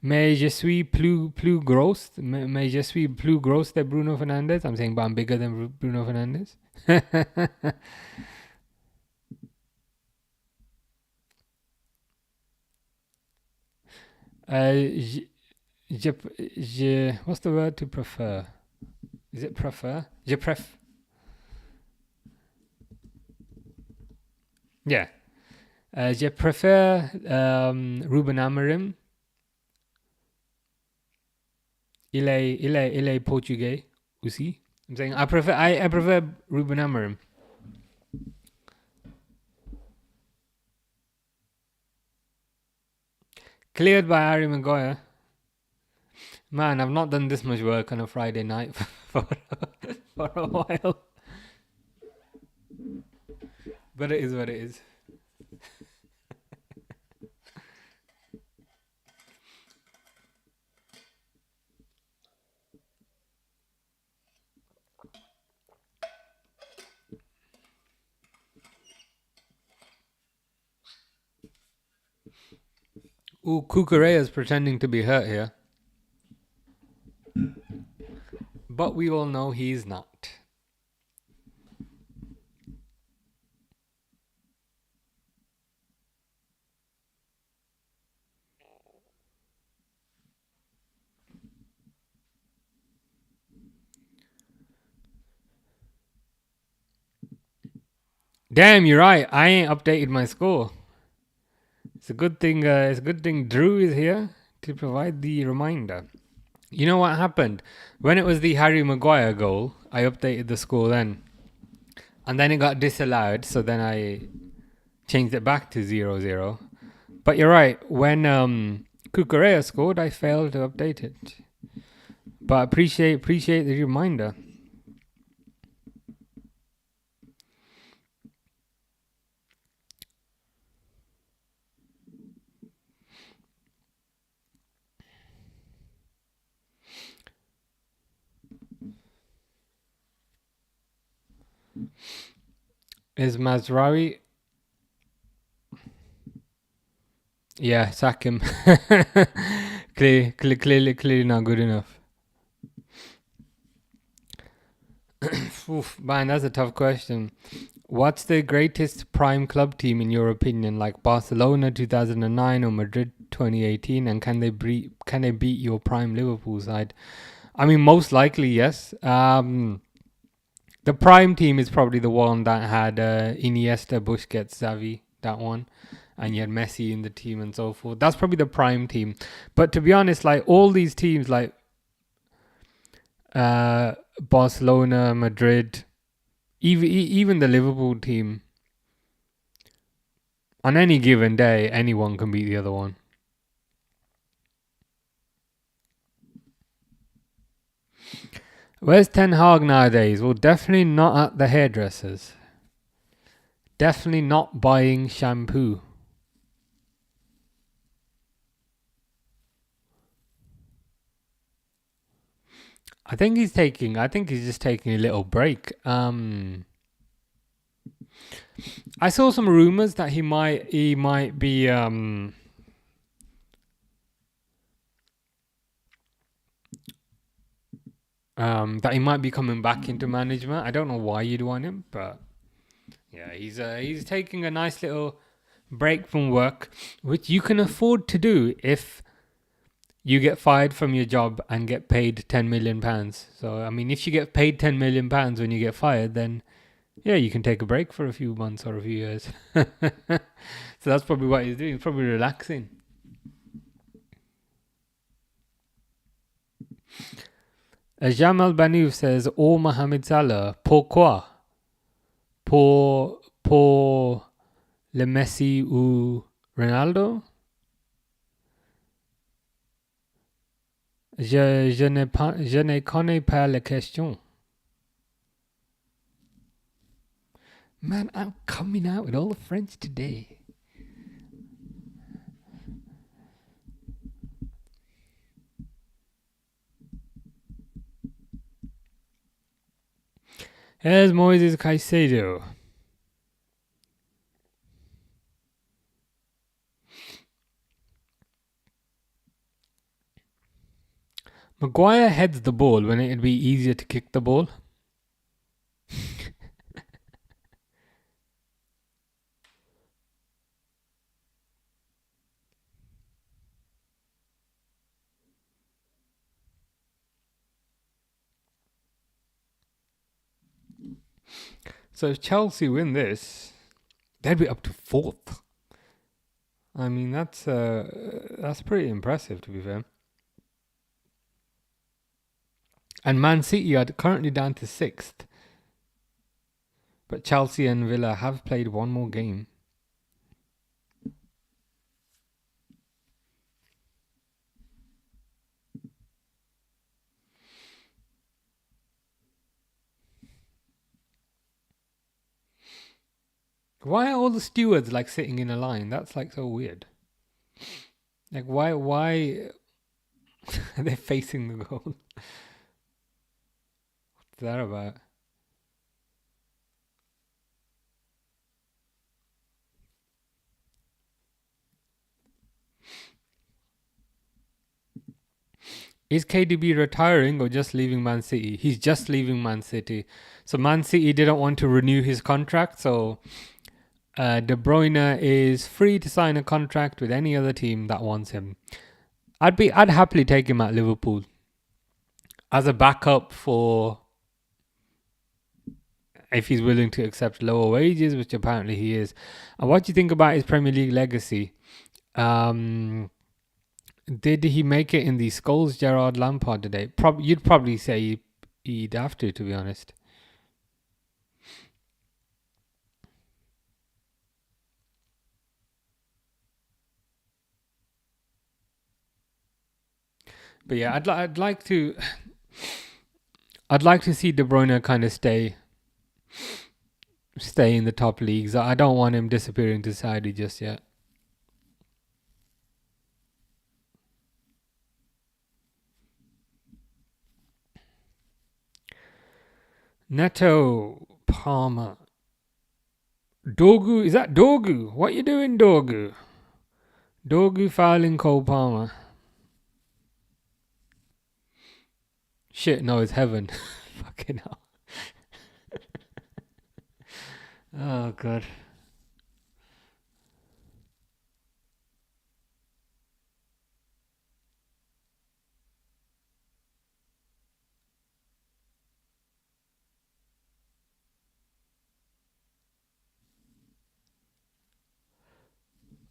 Mais je suis plus gros. Mais je suis plus gros than Bruno Fernandes. I'm saying, but I'm bigger than Bruno Fernandes. What's the word to prefer? Is it prefer? Je préfère. Yeah. Je préfère Ruben Amorim. Il est portugais aussi. I'm saying I prefer Ruben Amorim. Cleared by Harry Maguire. Man, I've not done this much work on a Friday night for a while. But it is what it is. Ooh, Cucurella is pretending to be hurt here. But we all know he's not. Damn, you're right. I ain't updated my score. It's a good thing. Drew is here to provide the reminder. You know what happened? When it was the Harry Maguire goal, I updated the score then. And then it got disallowed, so then I changed it back to 0-0. But you're right, when Cucurella scored, I failed to update it. But appreciate the reminder. Is Mazraoui? Yeah, sack him. Clearly not good enough. Oof, man, that's a tough question. What's the greatest prime club team in your opinion? Like Barcelona 2009 or Madrid 2018, and can they beat your prime Liverpool side? I mean, most likely yes. The prime team is probably the one that had Iniesta, Busquets, Xavi, that one. And you had Messi in the team and so forth. That's probably the prime team. But to be honest, like all these teams, like Barcelona, Madrid, even the Liverpool team. On any given day, anyone can beat the other one. Where's Ten Hag nowadays? Well, definitely not at the hairdressers. Definitely not buying shampoo. I think he's just taking a little break. I saw some rumors that he might be that he might be coming back into management. I don't know why you'd want him, but yeah, he's taking a nice little break from work, which you can afford to do if you get fired from your job and get paid £10 million. So, I mean, if you get paid £10 million when you get fired, then yeah, you can take a break for a few months or a few years. So that's probably what he's doing. He's probably relaxing. Jamal Banouf says, "Oh, Mohamed Salah, pourquoi? Pour le Messi ou Ronaldo? Je ne connais pas la question." Man, I'm coming out with all the French today. Here's Moises Caicedo. Maguire heads the ball when it'd be easier to kick the ball. So if Chelsea win this, they'd be up to 4th. I mean, that's pretty impressive, to be fair. And Man City are currently down to 6th. But Chelsea and Villa have played one more game. Why are all the stewards like sitting in a line? That's like so weird. Like why are they facing the goal? What's that about? Is KDB retiring or just leaving Man City? He's just leaving Man City. So Man City didn't want to renew his contract, so De Bruyne is free to sign a contract with any other team that wants him. I'd happily take him at Liverpool as a backup for if he's willing to accept lower wages, which apparently he is. And what do you think about his Premier League legacy? Did he make it in the Scholes Gerrard Lampard debate? You'd probably say he'd have to be honest. But yeah, I'd like to see De Bruyne kind of stay in the top leagues. I don't want him disappearing to Saudi just yet. Neto Palmer. Dogu, is that Dogu? What you doing, Dogu? Dogu fouling Cole Palmer. Shit, no, it's heaven. Fucking hell. Oh, God.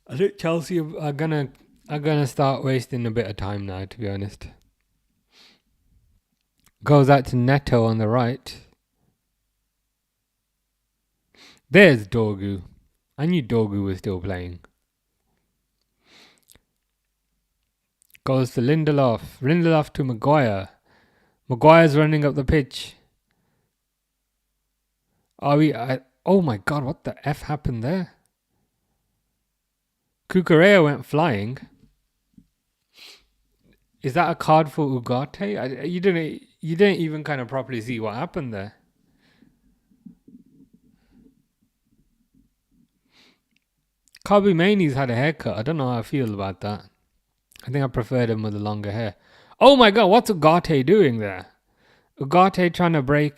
I think Chelsea are gonna start wasting a bit of time now, to be honest. Goes out to Neto on the right. There's Dorgu. I knew Dorgu was still playing. Goes to Lindelof. Lindelof to Maguire. Maguire's running up the pitch. Oh my god, what the F happened there? Cucurella went flying. Is that a card for Ugarte? You didn't even kind of properly see what happened there. Kobe Mainie's had a haircut. I don't know how I feel about that. I think I preferred him with the longer hair. Oh my god, what's Ugarte doing there? Ugarte trying to break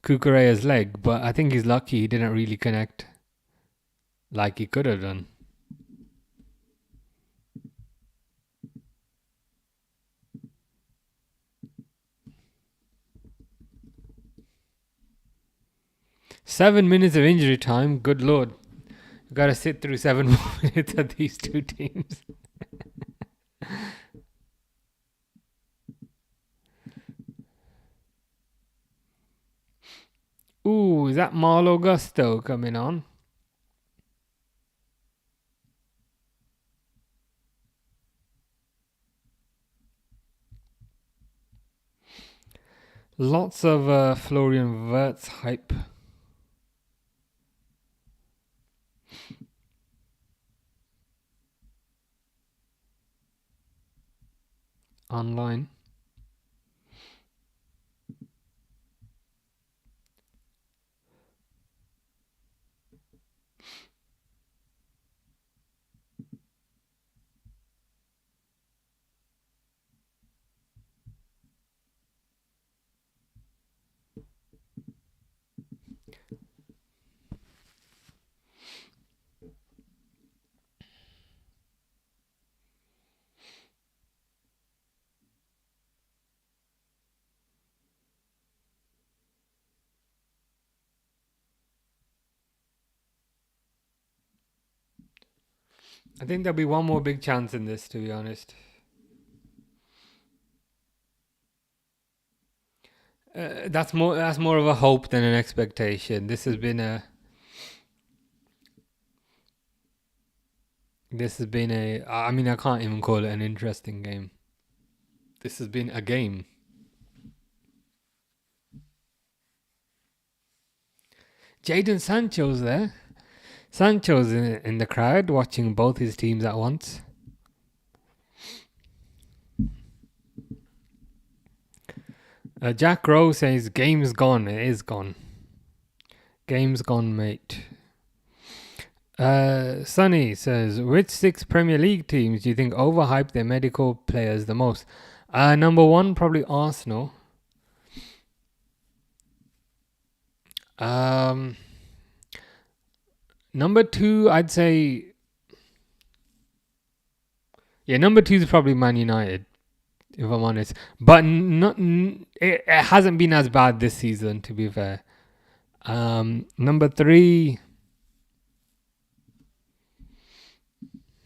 Cucurella's leg, but I think he's lucky he didn't really connect like he could have done. Seven minutes of injury time. Good lord. You got to sit through 7 more minutes of these two teams. Ooh, is that Marlo Gusto coming on? Lots of Florian Wirtz hype. Online. I think there'll be one more big chance in this, to be honest. That's more of a hope than an expectation. This has been a I mean, I can't even call it an interesting game. This has been a game. Jadon Sancho's there. Sancho's in the crowd watching both his teams at once. Jack Rowe says, game's gone. It is gone. Game's gone, mate. Sonny says, which 6 Premier League teams do you think overhype their medical players the most? Number 1, probably Arsenal. Number 2, I'd say... Yeah, number 2 is probably Man United, if I'm honest. But it hasn't been as bad this season, to be fair. Number 3...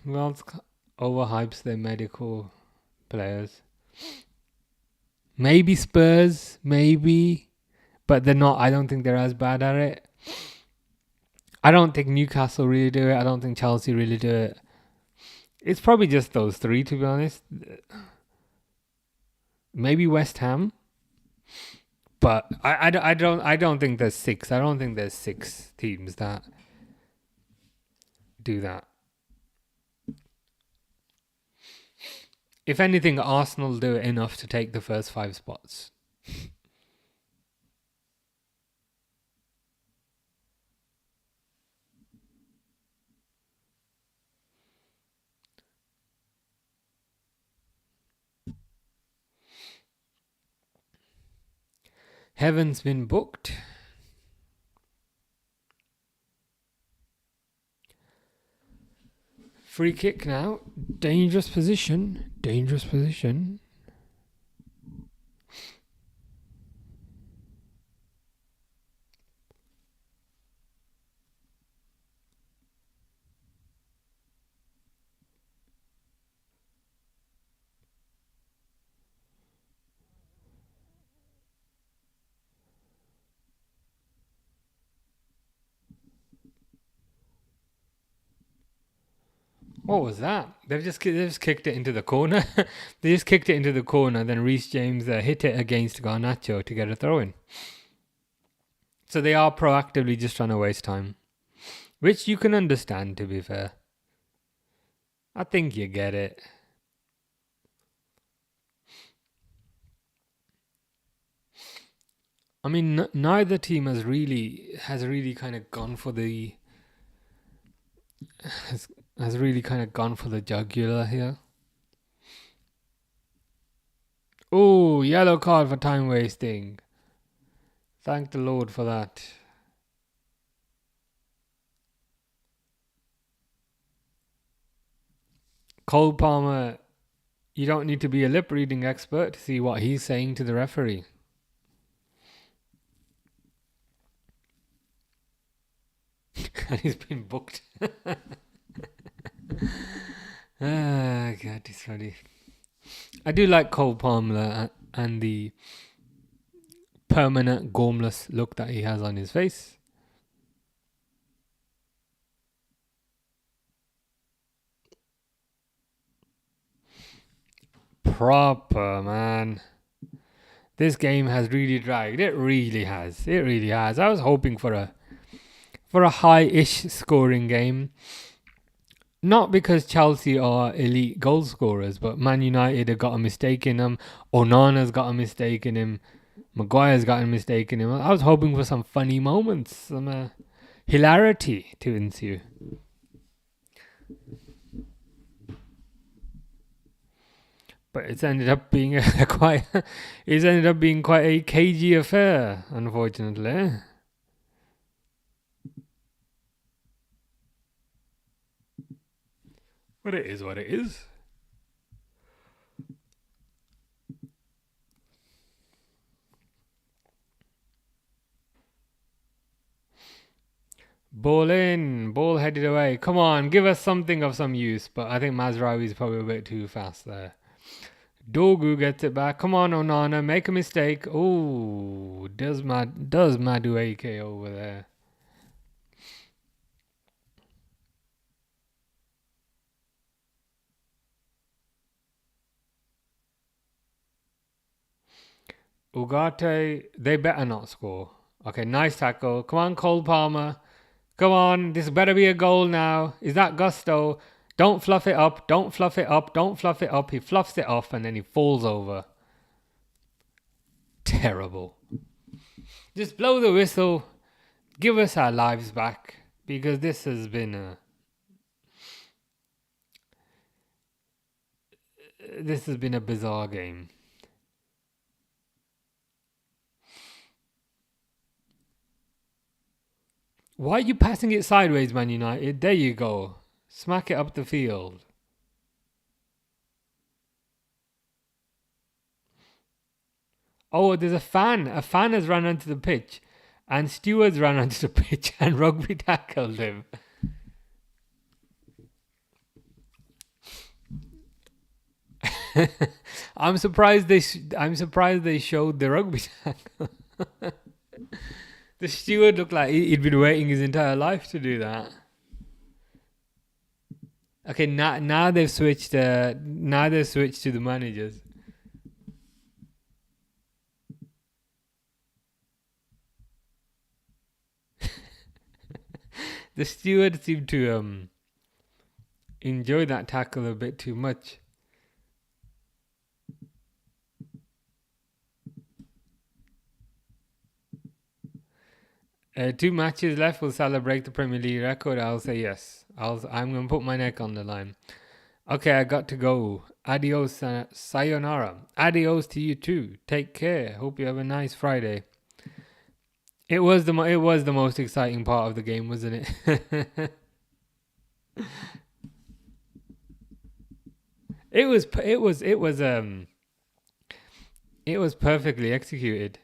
Who else overhypes their medical players? Maybe Spurs, maybe. But they're not. I don't think they're as bad at it. I don't think Newcastle really do it. I don't think Chelsea really do it. It's probably just those 3, to be honest. Maybe West Ham. But I don't think there's 6. I don't think there's 6 teams that do that. If anything, Arsenal do it enough to take the first 5 spots. Heaven's been booked. Free kick now. Dangerous position. Dangerous position. What was that? They've just kicked it into the corner. They just kicked it into the corner. Then Reece James hit it against Garnacho to get a throw in. So they are proactively just trying to waste time, which you can understand. To be fair, I think you get it. I mean, neither team has really kind of gone for the has really kind of gone for the jugular here. Oh, yellow card for time wasting. Thank the Lord for that. Cole Palmer, you don't need to be a lip reading expert to see what he's saying to the referee. And he's been booked. God, it's funny. I do like Cole Palmer and the permanent gormless look that he has on his face. Proper, man. This game has really dragged. It really has. It really has. I was hoping for a high-ish scoring game. Not because Chelsea are elite goal scorers, but Man United have got a mistake in them. Onana's got a mistake in him. Maguire's got a mistake in him. I was hoping for some funny moments, some hilarity to ensue. But it's ended up being quite a cagey affair, unfortunately. But it is what it is. Ball in, ball headed away. Come on, give us something of some use. But I think Mazraoui's probably a bit too fast there. Dogu gets it back. Come on, Onana, make a mistake. Oh, does Madueke over there. Ugarte, they better not score. Okay, nice tackle. Come on, Cole Palmer. Come on, this better be a goal now. Is that Gusto? Don't fluff it up. Don't fluff it up. Don't fluff it up. He fluffs it off and then he falls over. Terrible. Just blow the whistle. Give us our lives back. Because this has been a bizarre game. Why are you passing it sideways, Man United? There you go. Smack it up the field. Oh, there's a fan. A fan has run onto the pitch. And Stewards ran onto the pitch and rugby tackled him. I'm surprised they showed the rugby tackle. The steward looked like he'd been waiting his entire life to do that. Okay, now they've switched. Now they've switched to the managers. The steward seemed to enjoy that tackle a bit too much. Two matches left will celebrate the Premier League record. I'll say yes. I'm going to put my neck on the line. Okay, I got to go. Adios, sayonara. Adios to you too. Take care. Hope you have a nice Friday. It was the most exciting part of the game, wasn't it? It was perfectly executed.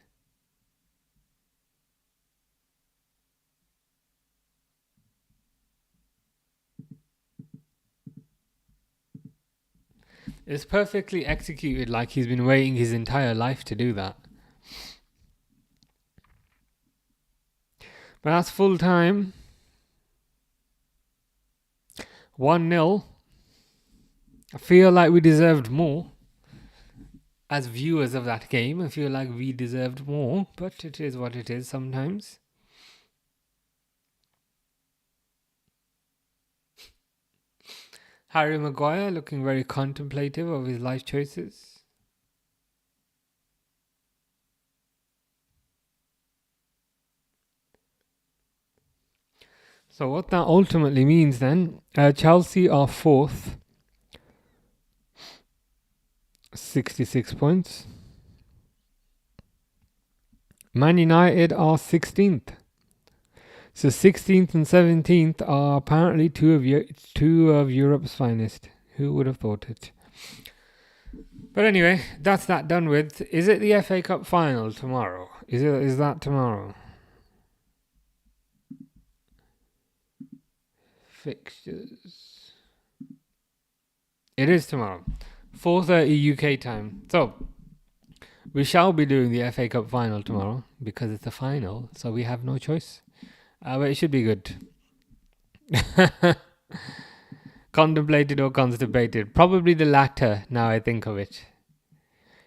It's perfectly executed, like he's been waiting his entire life to do that. But that's full time. 1-0. I feel like we deserved more. As viewers of that game, I feel like we deserved more, but it is what it is sometimes. Harry Maguire looking very contemplative of his life choices. So what that ultimately means then, Chelsea are 4th, 66 points. Man United are 16th. So 16th and 17th are apparently two of Europe's finest. Who would have thought it? But anyway, that's that done with. Is it the FA Cup final tomorrow? Is that tomorrow? Fixtures. It is tomorrow. 4:30 UK time. So we shall be doing the FA Cup final tomorrow because it's the final, so we have no choice. But it should be good. Contemplated or constipated? Probably the latter, now I think of it.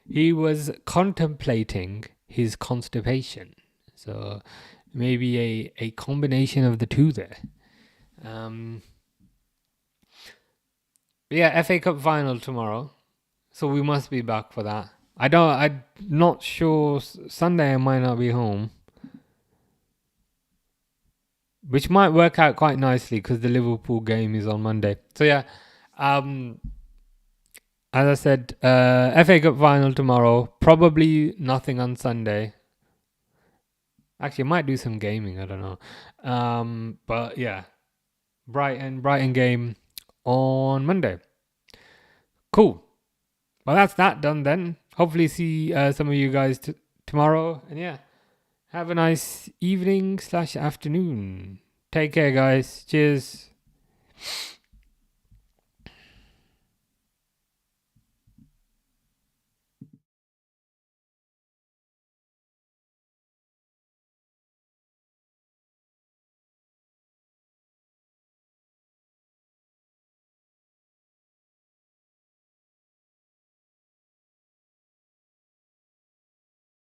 He was contemplating his constipation. So maybe a combination of the two there. Yeah, FA Cup final tomorrow. So we must be back for that. I'm not sure. Sunday I might not be home. Which might work out quite nicely because the Liverpool game is on Monday. So yeah, as I said, FA Cup final tomorrow. Probably nothing on Sunday. Actually, I might do some gaming. I don't know. But yeah, Brighton game on Monday. Cool. Well, that's that done then. Hopefully see some of you guys tomorrow. And yeah, have a nice evening/afternoon. Take care, guys. Cheers.